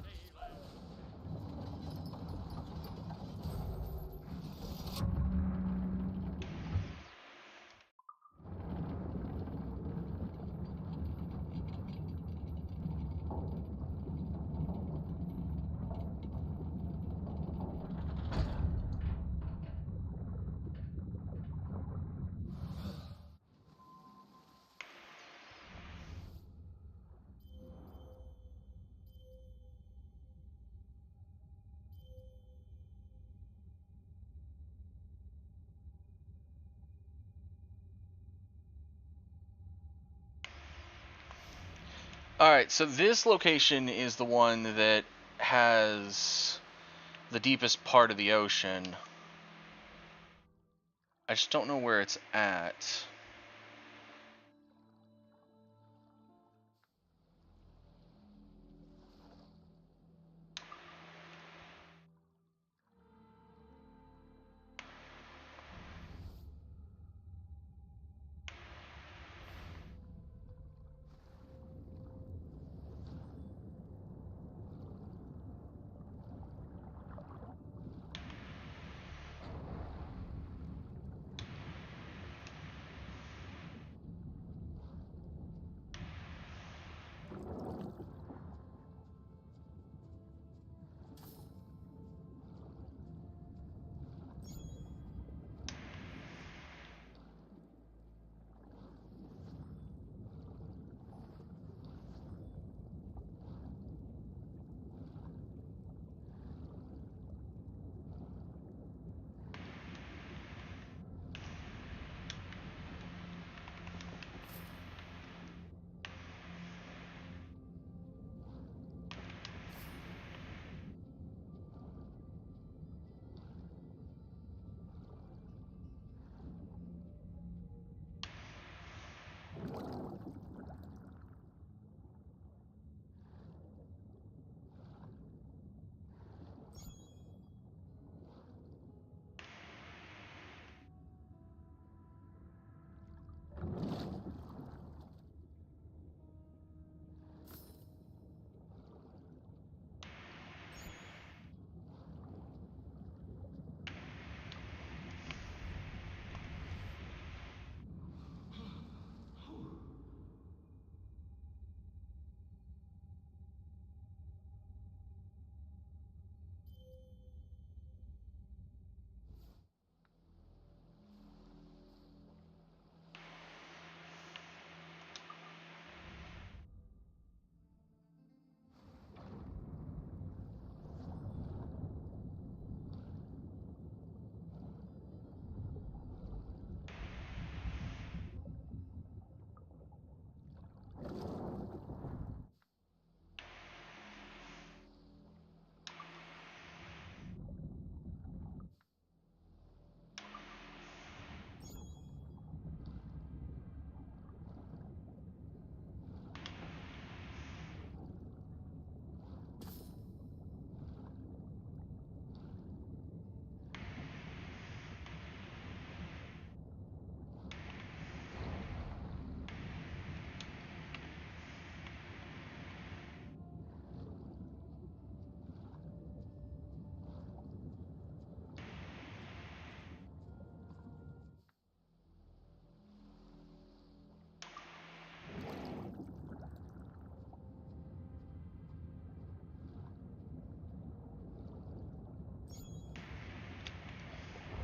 Alright, so this location is the one that has the deepest part of the ocean. I just don't know where it's at.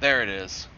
There it is.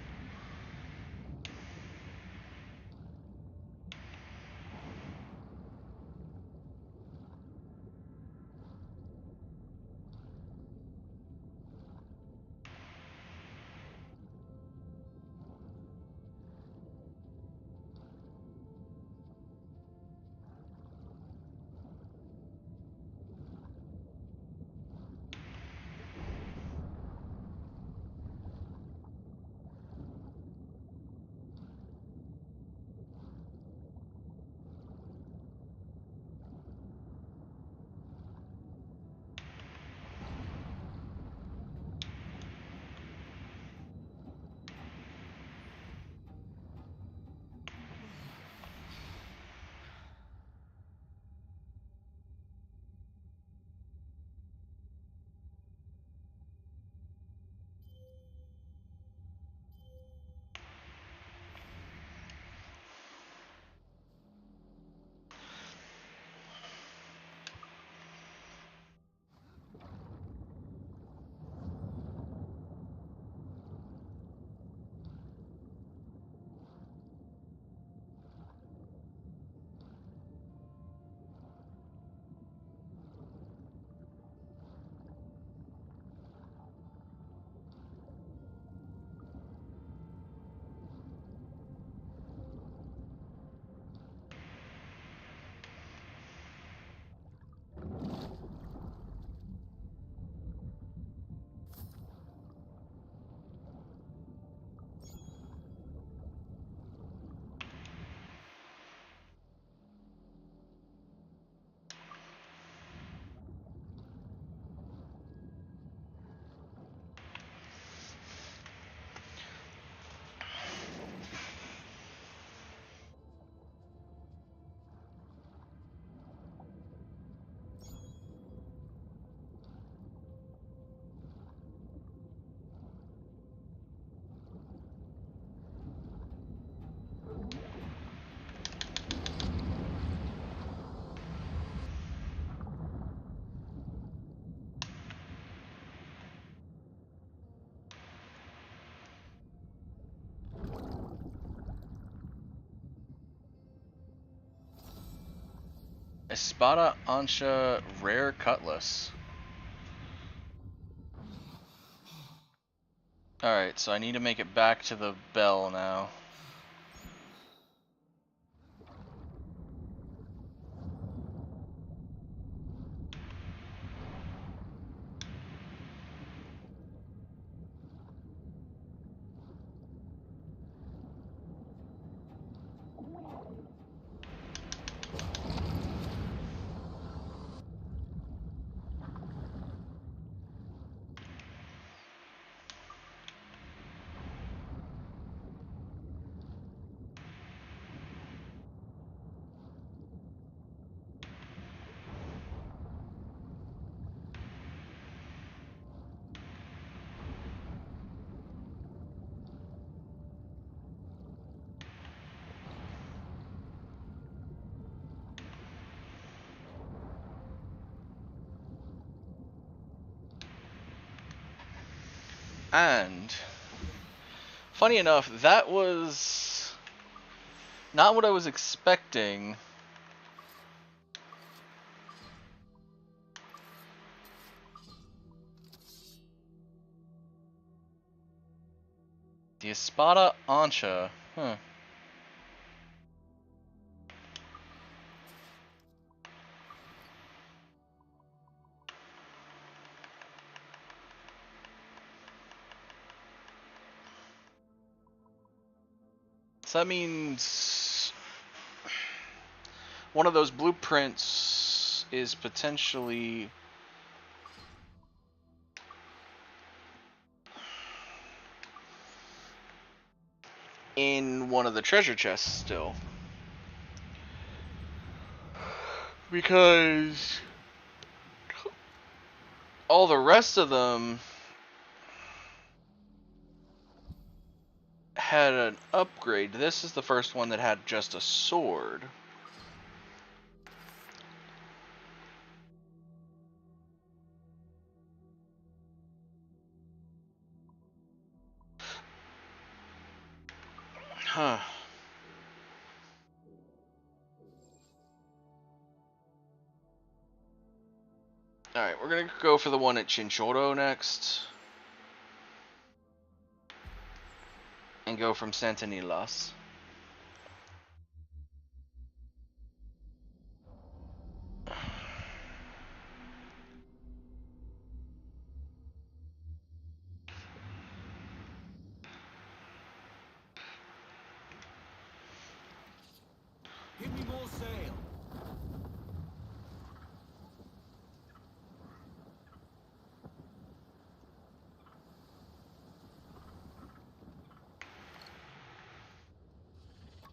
Espada Ancha Rare Cutlass. Alright, so I need to make it back to the bell now. And funny enough, that was not what I was expecting. The Espada Ancha. Huh. So that means one of those blueprints is potentially in one of the treasure chests still. Because all the rest of them had an upgrade. This is the first one that had just a sword. Huh. Alright, we're gonna go for the one at Chinchorro next. And go from Santanilas. Give me more sail.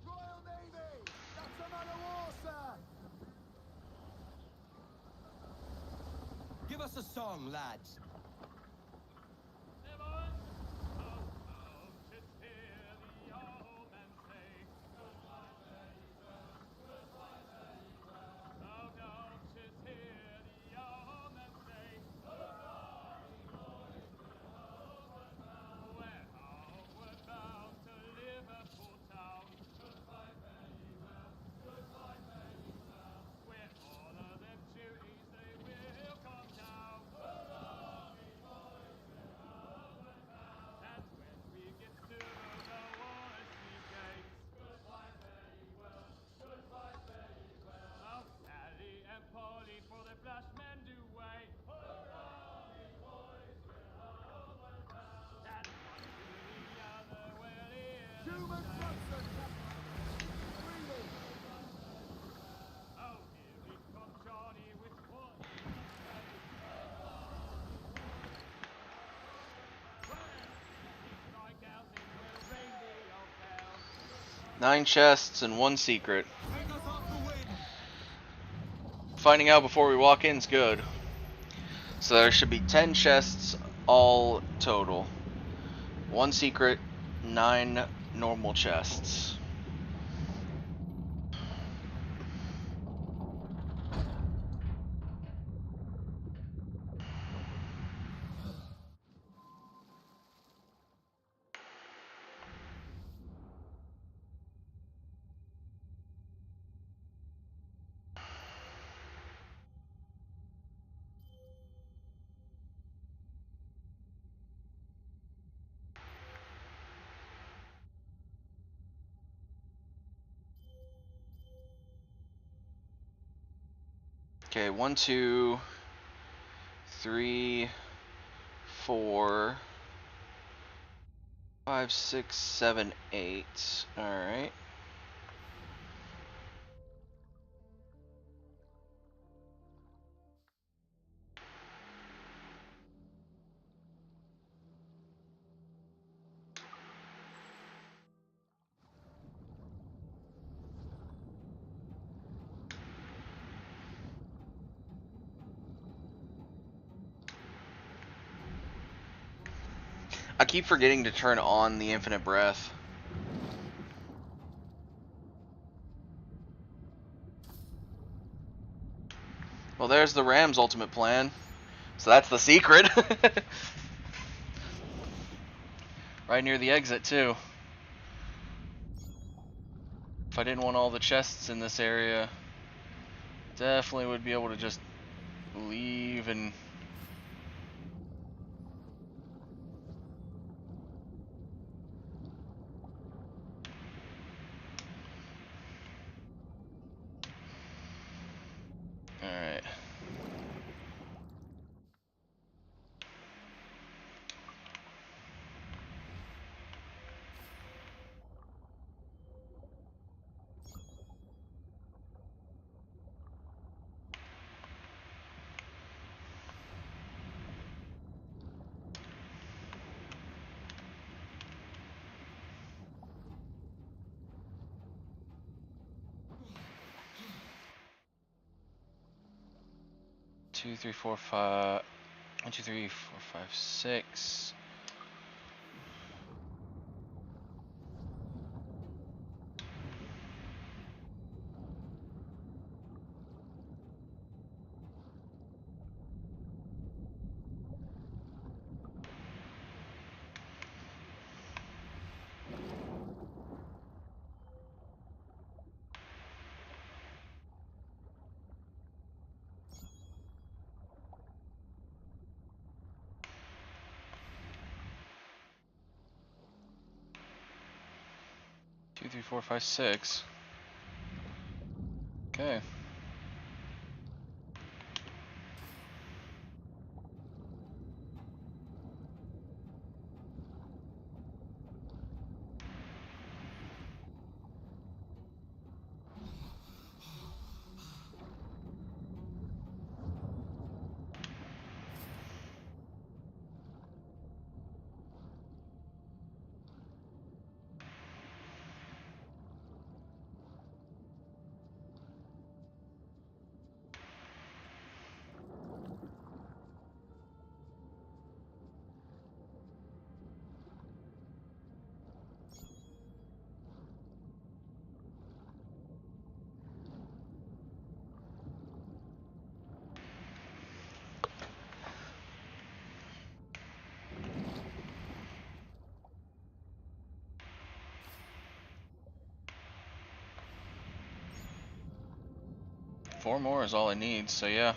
Royal Navy! That's a man of war, sir! Give us a song, lads. Human Brunson, Freely! Nine chests and one secret. Finding out before we walk in is good. So there should be 10 chests all total. One secret, 9 normal chests. Okay, 1, 2, 3, 4, 5, 6, 7, 8. All right. I keep forgetting to turn on the infinite breath. Well, there's the Ram's ultimate plan. So that's the secret. Right near the exit, too. If I didn't want all the chests in this area, definitely would be able to just leave and... Alright. Two, three, four, five. 1, 2, 3, 4, 5, 6. Two, three, four, five, 6. Okay. Four more is all I need, so yeah.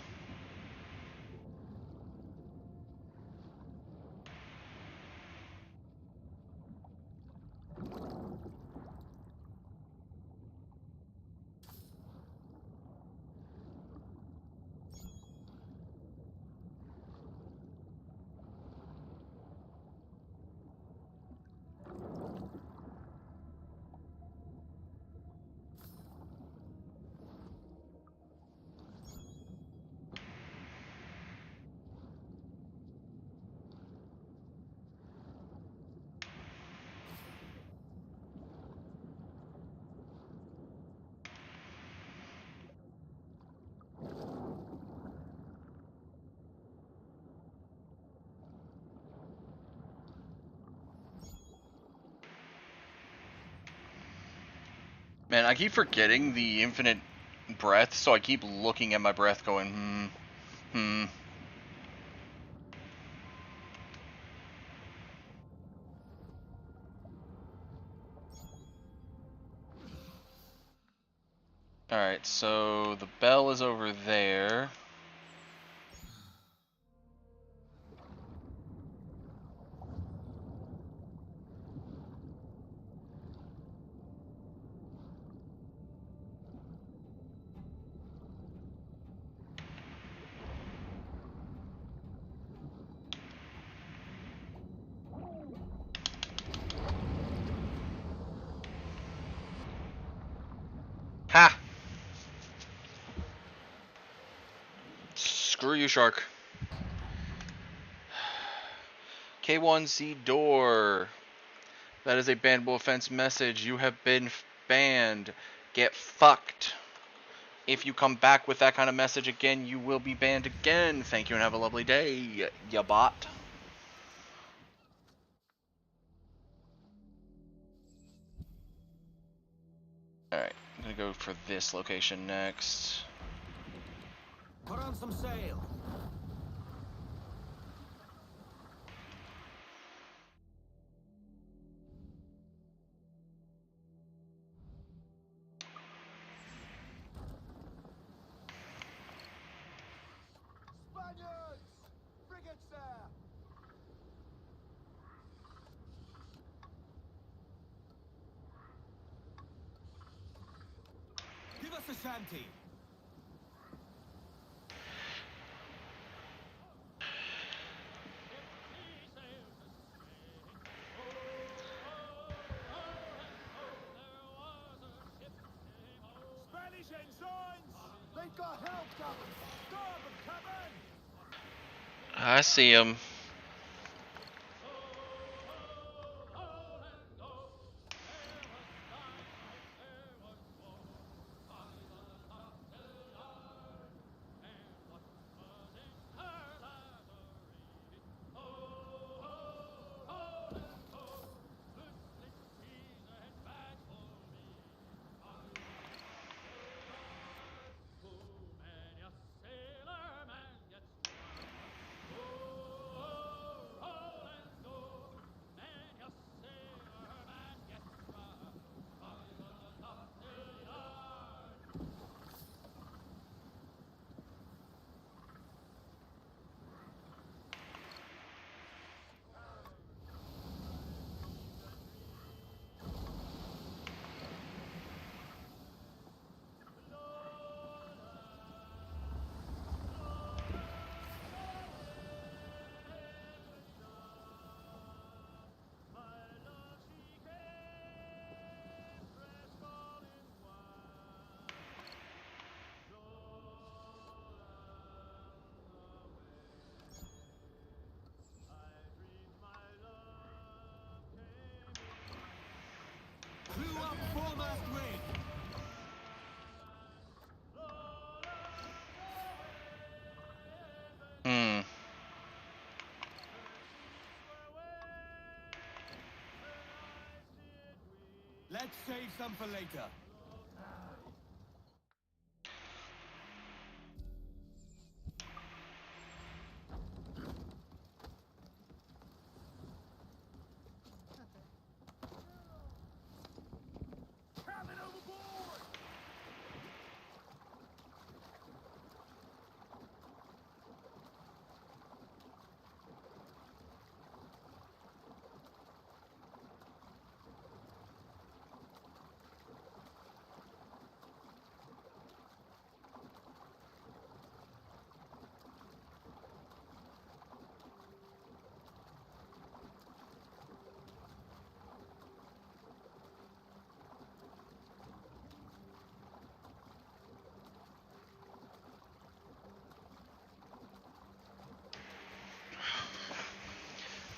Man, I keep forgetting the infinite breath, so I keep looking at my breath going, hmm. Alright, so the bell is over there. Ha! Screw you, shark. K1C door. That is a bannable offense message. You have been banned. Get fucked. If you come back with that kind of message again, you will be banned again. Thank you and have a lovely day, ya bot. Alright, I'm gonna go for this location next. Put on some sail. Spaniards! Frigates there! Give us a shanty. Spanish ensigns! They've got help coming! Starboard coming! I see him. Clew up foremast rig. Let's save some for later. Coming overboard!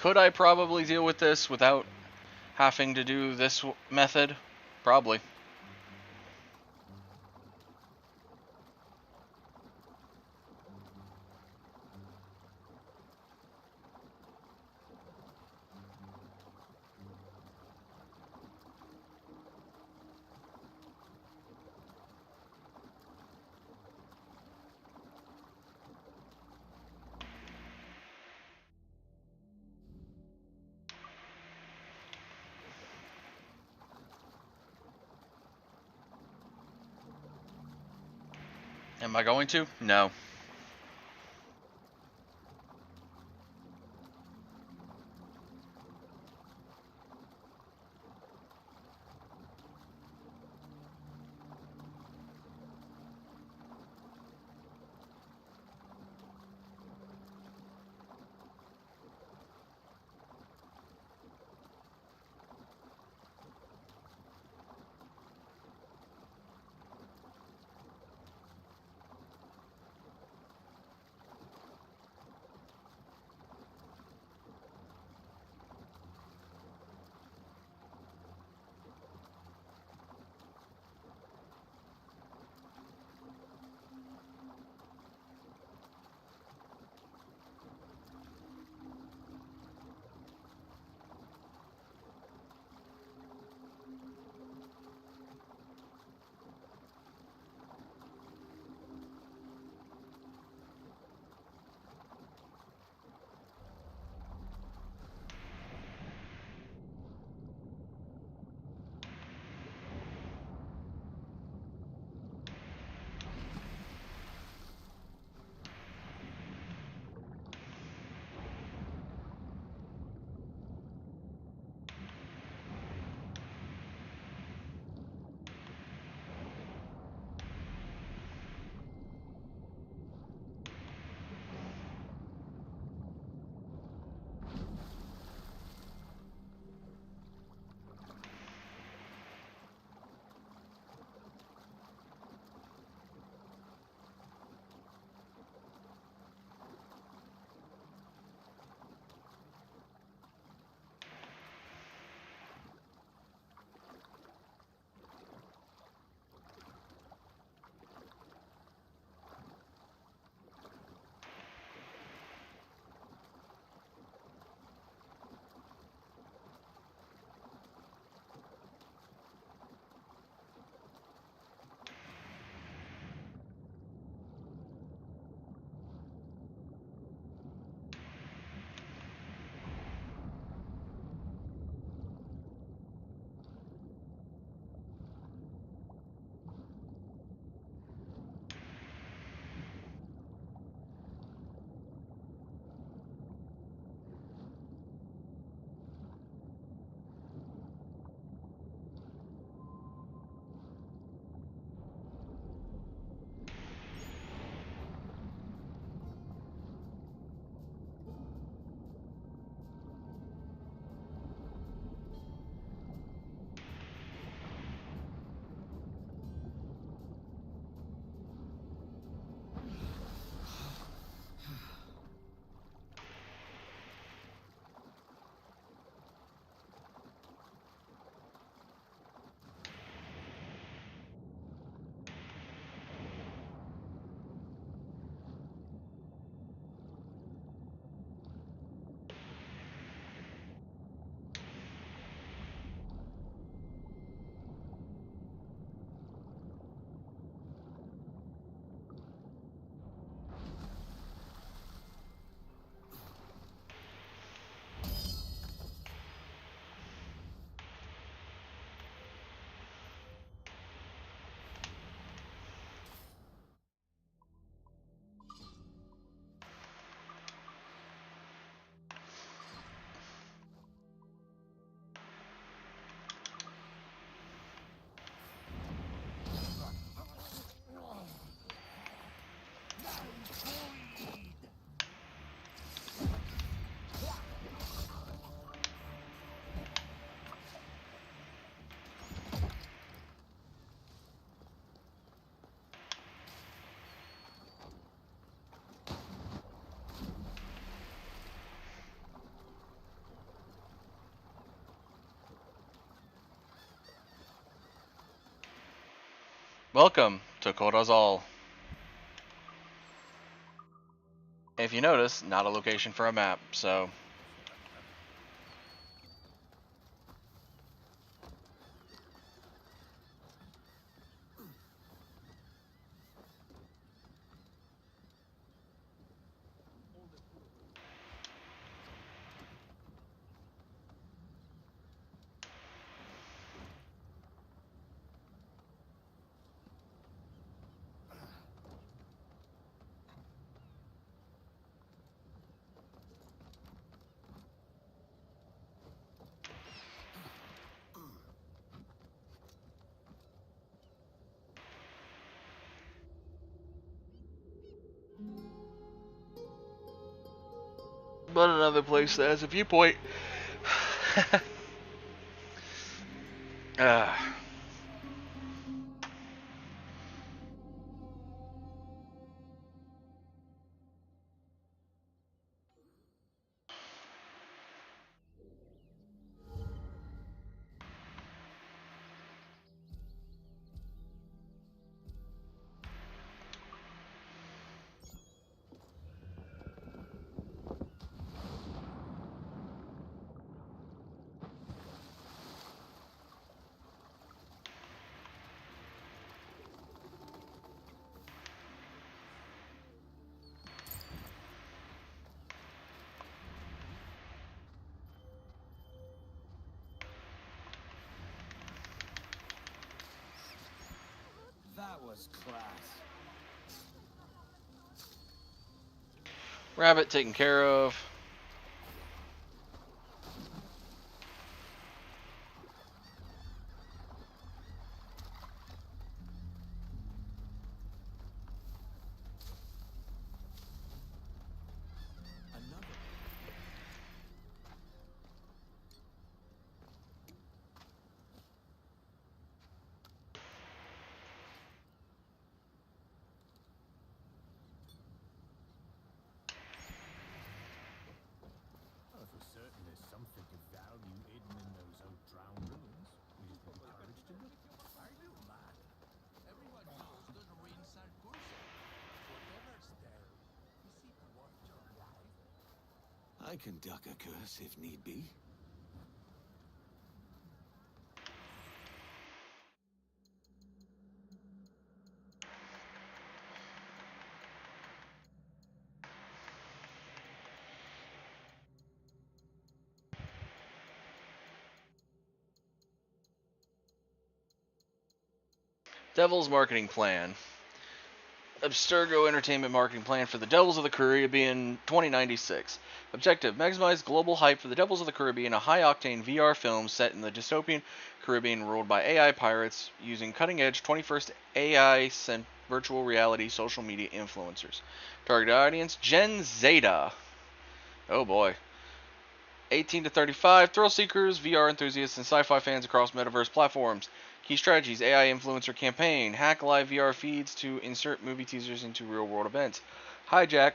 Could I probably deal with this without having to do this method? Probably. Am I going to? No. Welcome to Corazal. If you notice, not a location for a map, so... But another place that has a viewpoint. Ah. That was class. Rabbit taken care of. Well, for certain there's something of value hidden in those old drowned ruins. We just need the courage to look. Are you mad? Everyone knows those ruins are cursed. Whatever's there, is it worth your life? I can duck a curse if need be. Devil's marketing plan. Abstergo Entertainment marketing plan for the Devils of the Caribbean 2096. Objective: maximize global hype for the Devils of the Caribbean, a high-octane VR film set in the dystopian Caribbean ruled by AI pirates using cutting-edge 21st AI virtual reality social media influencers. Target audience: Gen Zeta. Oh boy. 18 to 35, thrill seekers, VR enthusiasts, and sci-fi fans across metaverse platforms. Key strategies: AI influencer campaign, hack live VR feeds to insert movie teasers into real-world events, hijack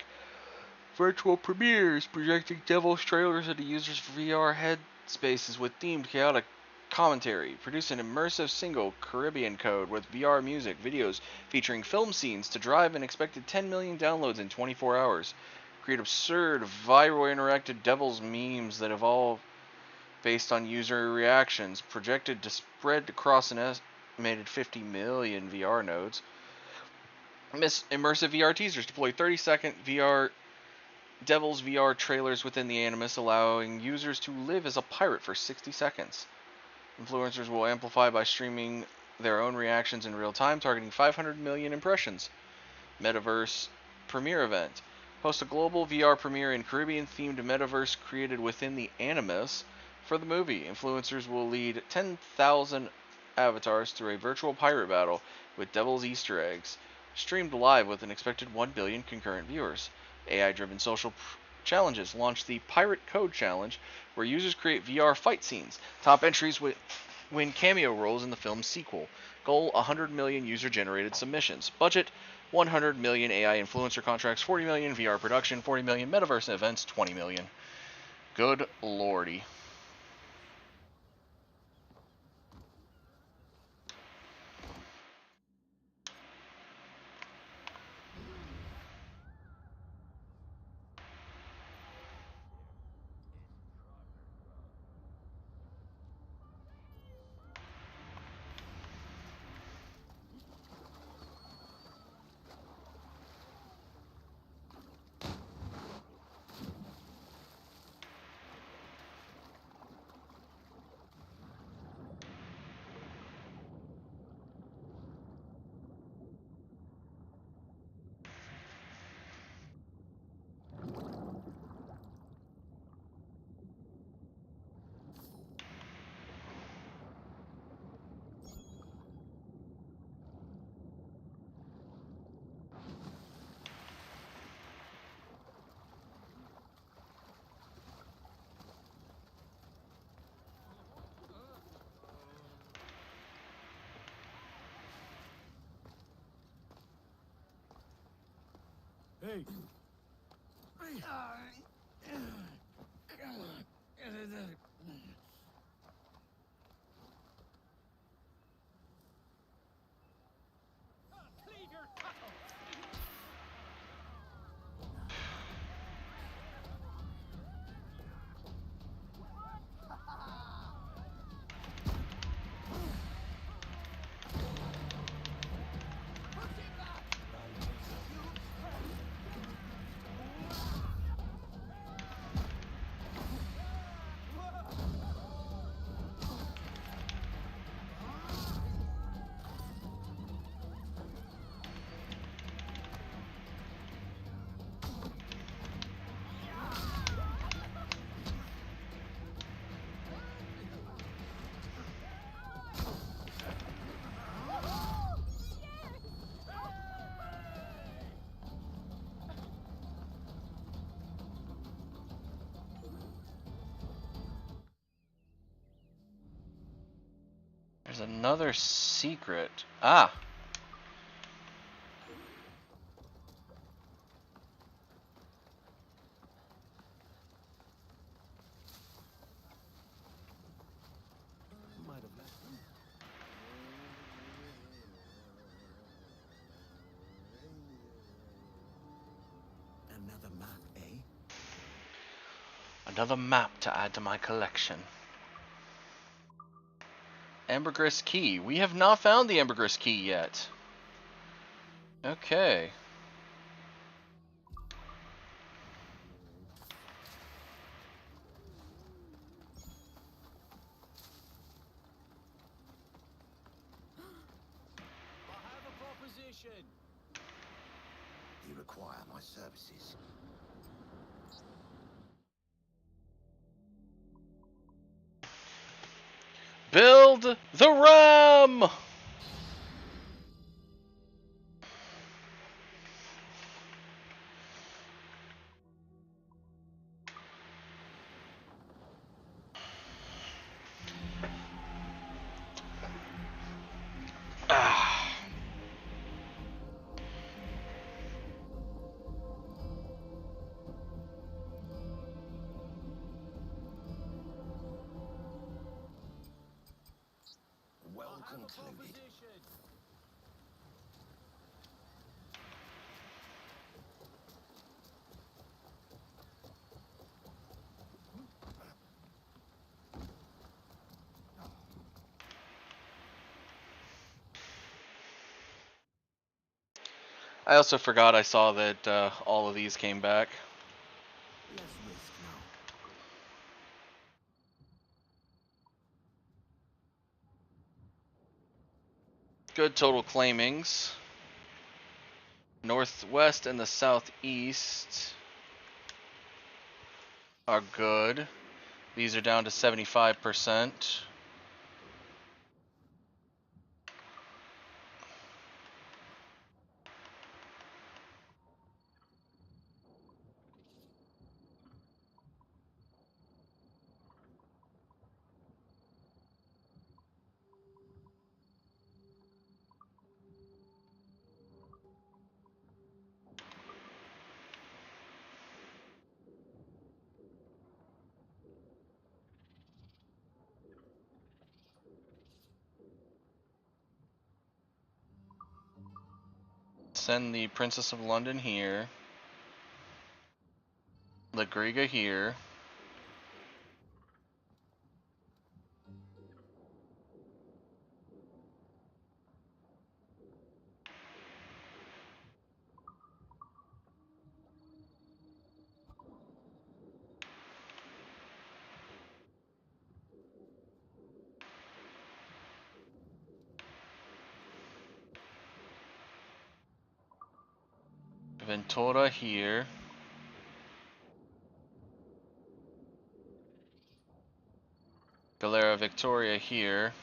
virtual premieres, projecting Devil's trailers into users' VR headspaces with themed chaotic commentary, produce an immersive single Caribbean code with VR music videos featuring film scenes to drive an expected 10 million downloads in 24 hours, create absurd, viral interactive Devil's memes that evolve based on user reactions, projected to spread across an estimated 50 million VR nodes. Immersive VR teasers, deploy 30-second Devil's VR trailers within the Animus, allowing users to live as a pirate for 60 seconds. Influencers will amplify by streaming their own reactions in real time, targeting 500 million impressions. Metaverse premiere event. Host a global VR premiere in Caribbean-themed metaverse created within the Animus for the movie. Influencers will lead 10,000 avatars through a virtual pirate battle with Devil's Easter eggs, streamed live with an expected 1 billion concurrent viewers. AI-driven social challenges. Launch the Pirate Code Challenge, where users create VR fight scenes. Top entries win cameo roles in the film's sequel. Goal: 100 million user-generated submissions. Budget: 100 million AI influencer contracts, 40 million VR production, 40 million metaverse events, 20 million. Good lordy. Hey. Cleave your cattle! There's another secret. Ah! Might have left them. Another map, eh? Another map to add to my collection. Ambergris Key. We have not found the Ambergris Key yet. Okay. I have a proposition. You require my services. Build the ram! Ah. Well I have a concluded. proposition. I also forgot I saw that all of these came back. Less risk now. Good total claimings. Northwest and the southeast are good. These are down to 75%. Send the Princess of London here. Lagriga here. Ventura here. Galera Victoria here.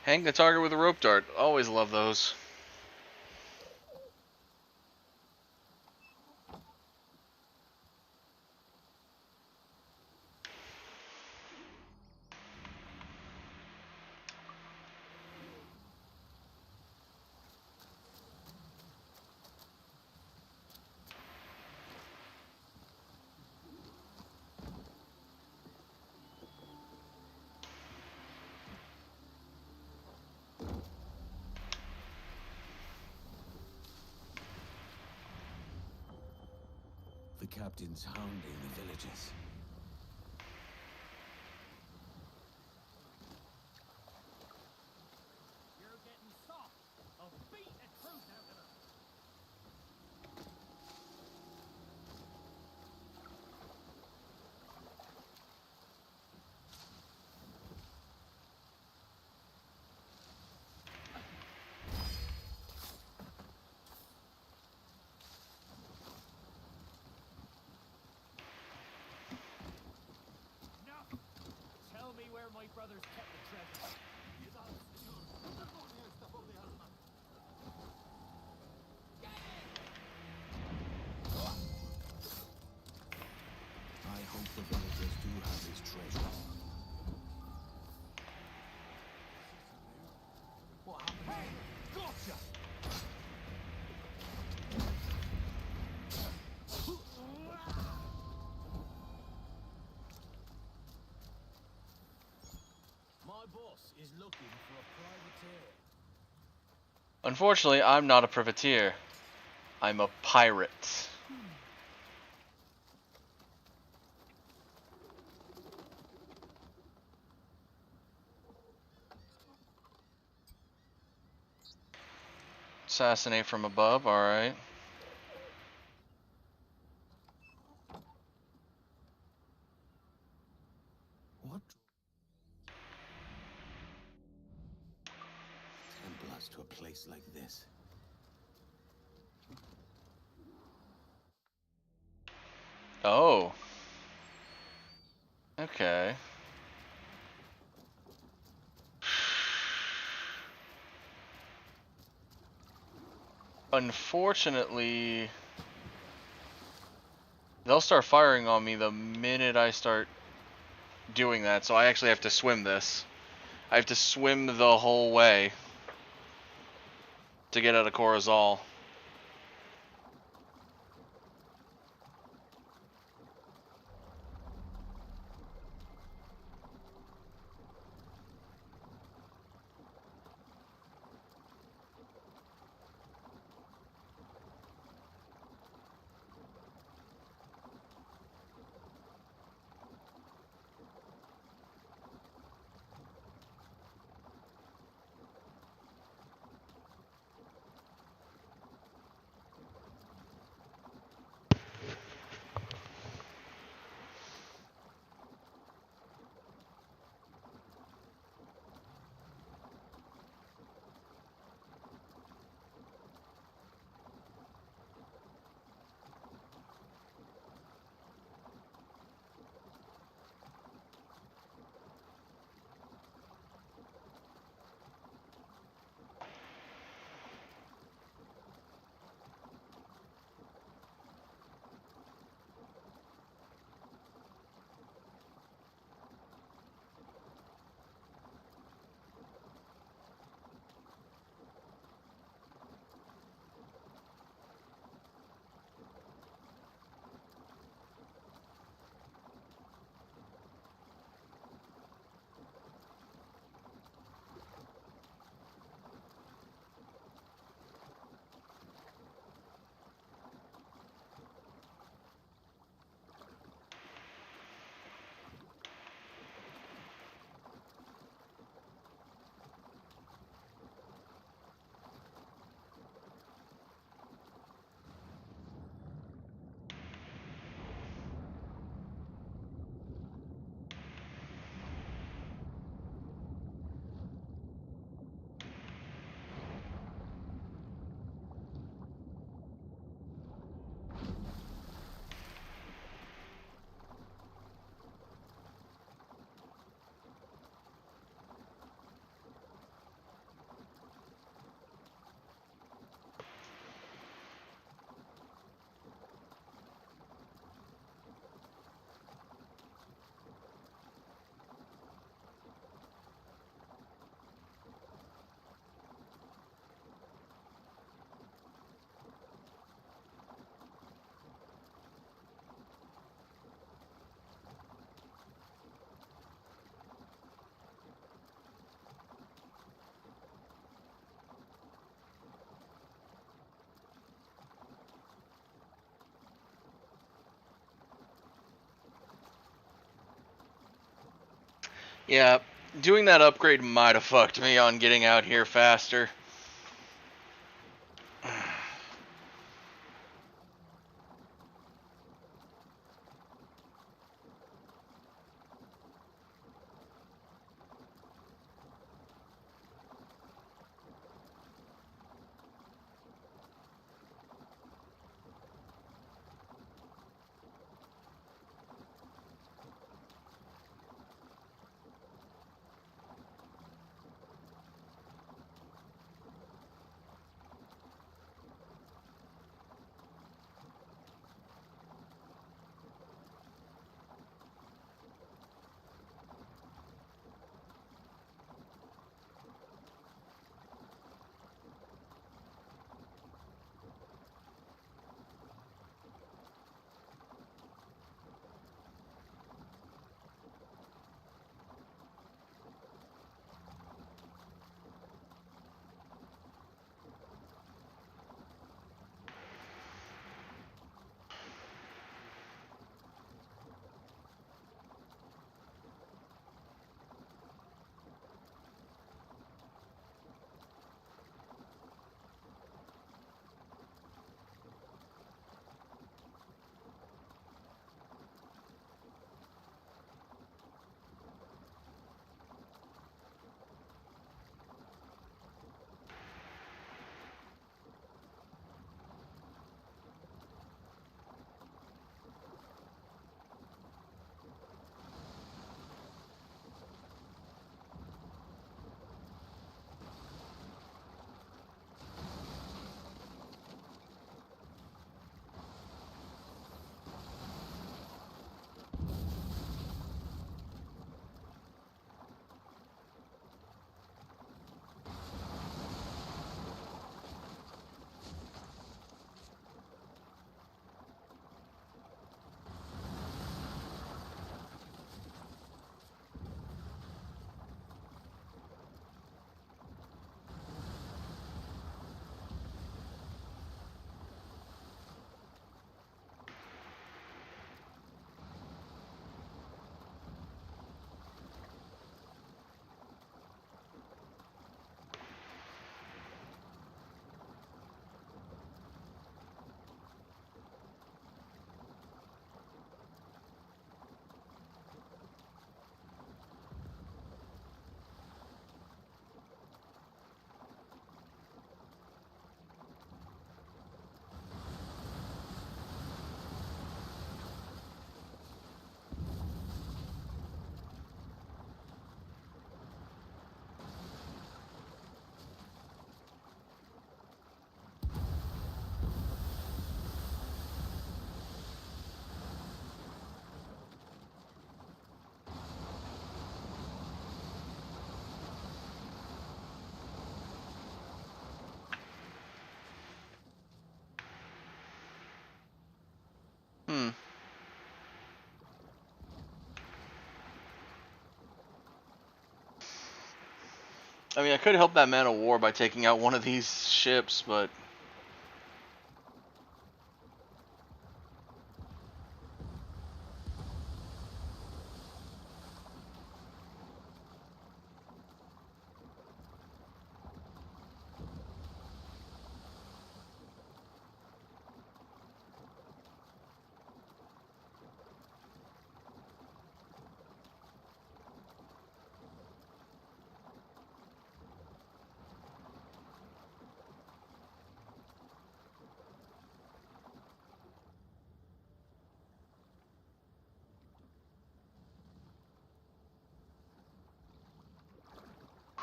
Hang the target with a rope dart. Always love those. The captain's hounding the villagers. You're getting soft. I'll beat the truth out of them. No! Tell me where my brothers kept the treasure. I hope the villagers do have his treasure. What happened? Hey! Gotcha! My boss is looking for a privateer. Unfortunately, I'm not a privateer. I'm a pirate. Assassinate from above, alright. What? Templars to a place like this. Oh. Okay. Unfortunately, they'll start firing on me the minute I start doing that, so I actually have to swim this. I have to swim the whole way to get out of Corazal. Yeah, doing that upgrade might have fucked me on getting out here faster. Hmm. I mean, I could help that man of war by taking out one of these ships, but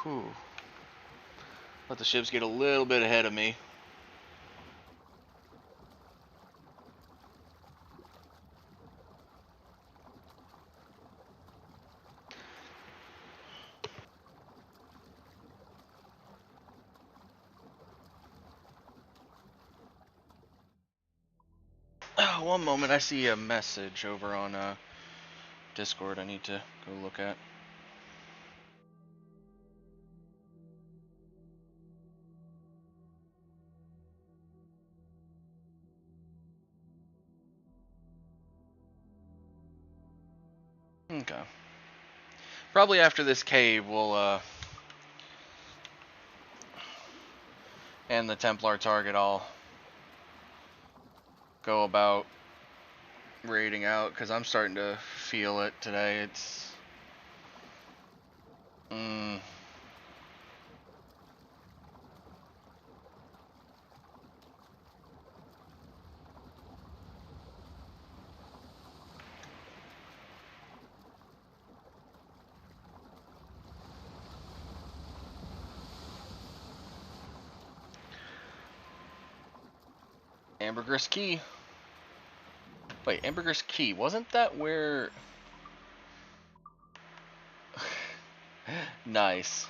whew. Let the ships get a little bit ahead of me. One moment, I see a message over on Discord I need to go look at. Okay. Probably after this cave, we'll and the Templar target, I'll go about raiding out, because I'm starting to feel it today. It's Ambergris Key. Wait, Ambergris Key, wasn't that where... Nice.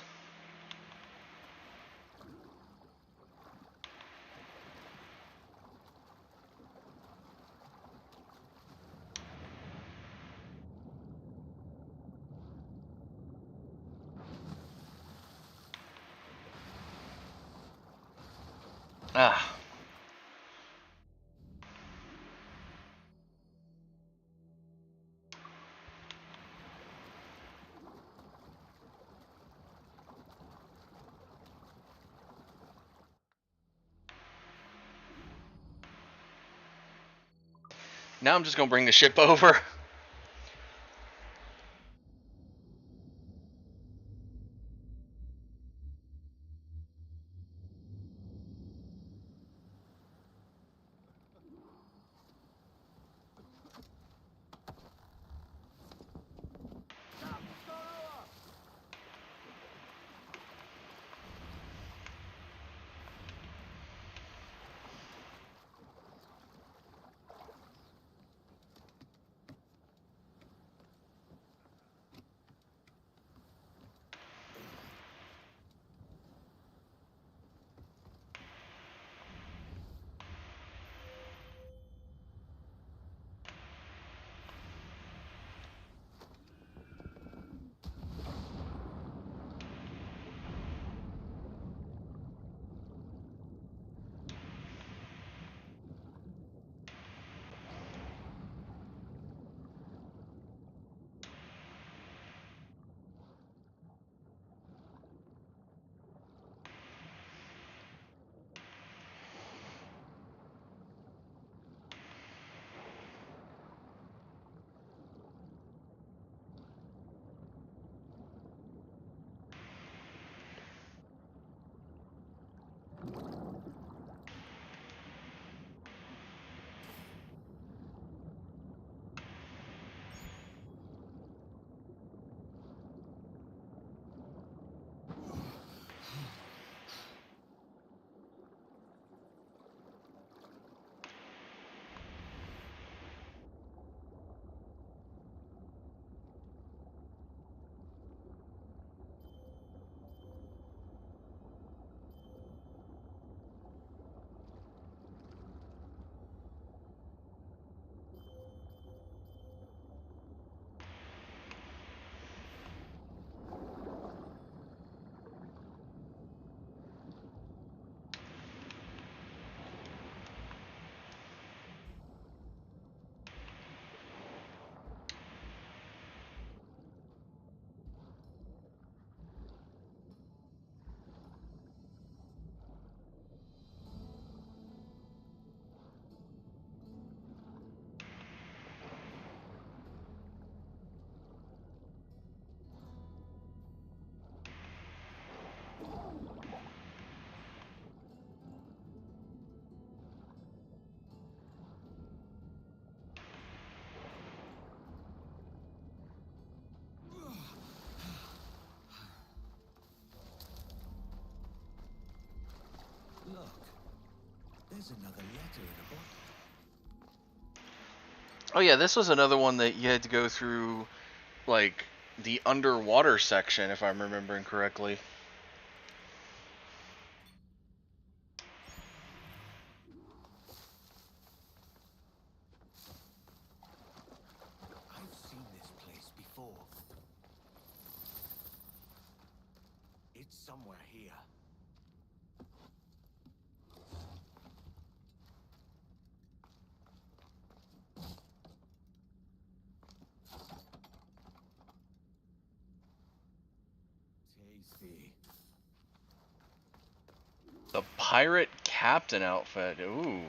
Ah. Now I'm just gonna bring the ship over. Look, there's another letter in a bottle. Oh yeah, this was another one that you had to go through, like, the underwater section, if I'm remembering correctly. I've seen this place before. It's somewhere here. price fee. The pirate captain outfit. Ooh.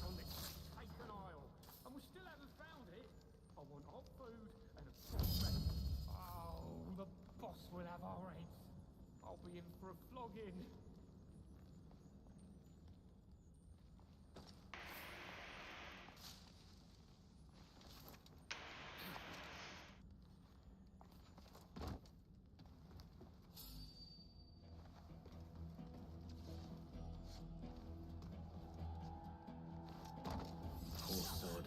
On this taken isle, and we still haven't found it. I want hot food and a fresh bread. Oh, the boss will have our heads. I'll be in for a flogging. Poor sod.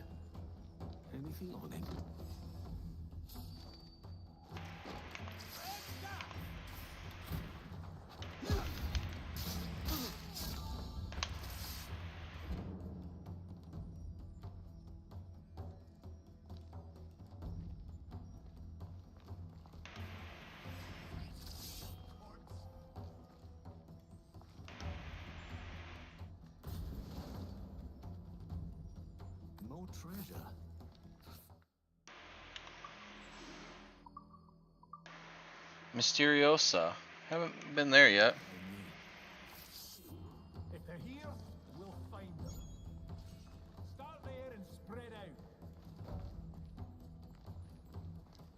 Anything on him? More treasure. Mysteriosa. Haven't been there yet. If they're here, we'll find them. Start there and spread out.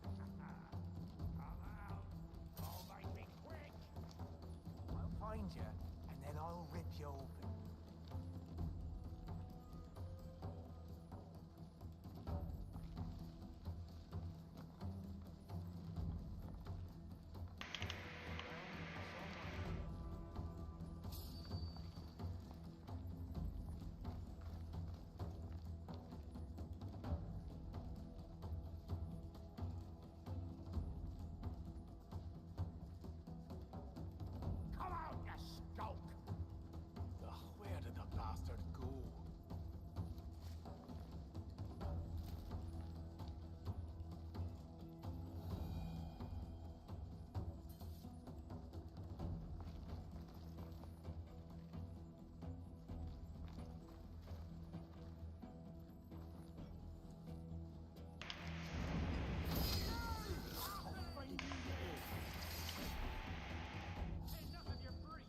Come out. I'll make me quick. I'll find you, and then I'll rip you open. Come out, you skulk! Ugh, where did the bastard go? Enough of your freak!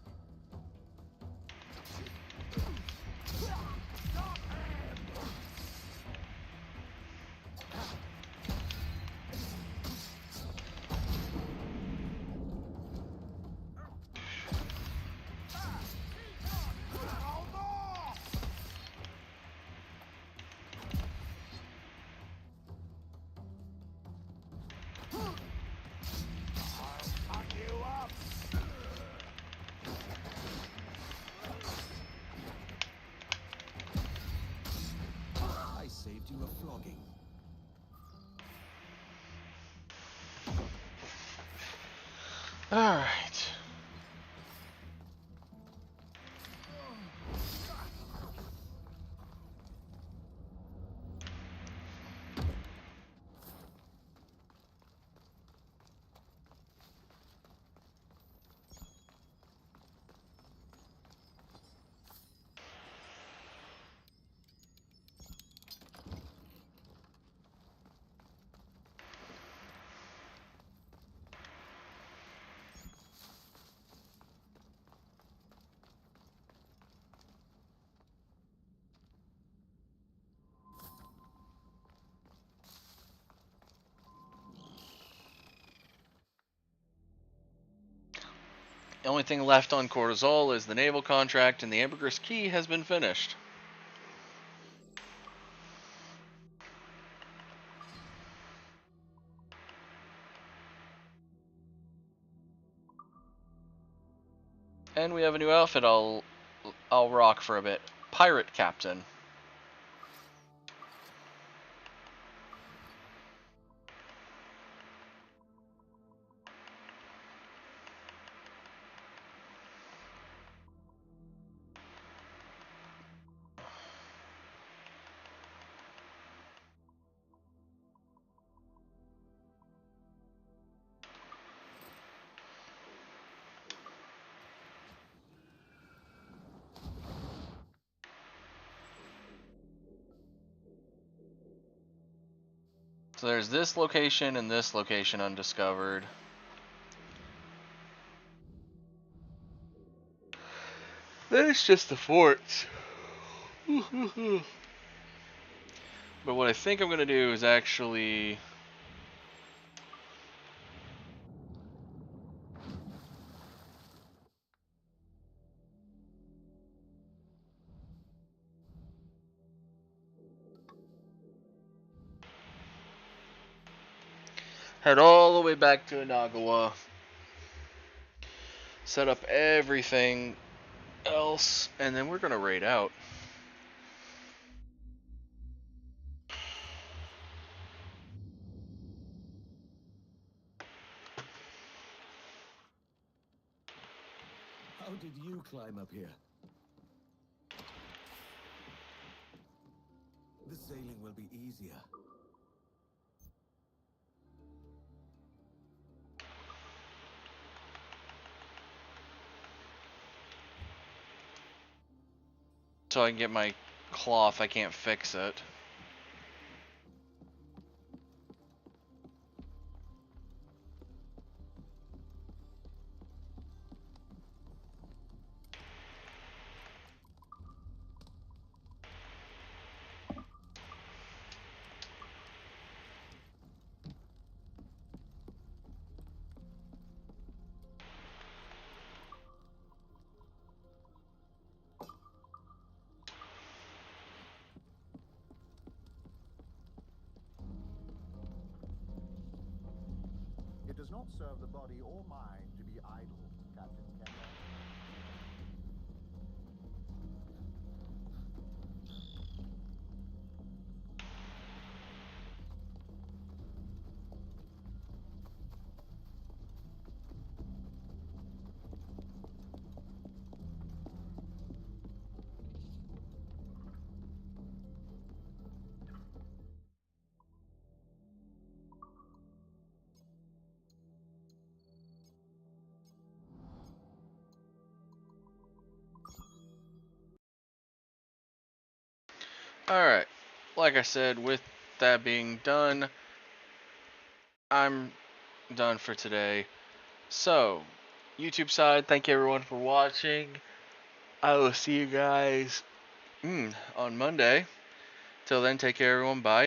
I saved you a flogging. Alright. The only thing left on Cortisol is the naval contract, and the Ambergris Key has been finished. And we have a new outfit I'll rock for a bit. Pirate Captain. So there's this location and this location undiscovered. Then it's just the forts. But what I think I'm gonna do is actually head all the way back to Inagawa. Set up everything else, and then we're gonna raid out. How did you climb up here? The sailing will be easier. So I can get my cloth, I can't fix it. It does not serve the body or mind to be idle, Captain Kenner. Alright, like I said, with that being done, I'm done for today. So, YouTube side, thank you everyone for watching. I will see you guys on Monday. Till then, take care everyone, bye.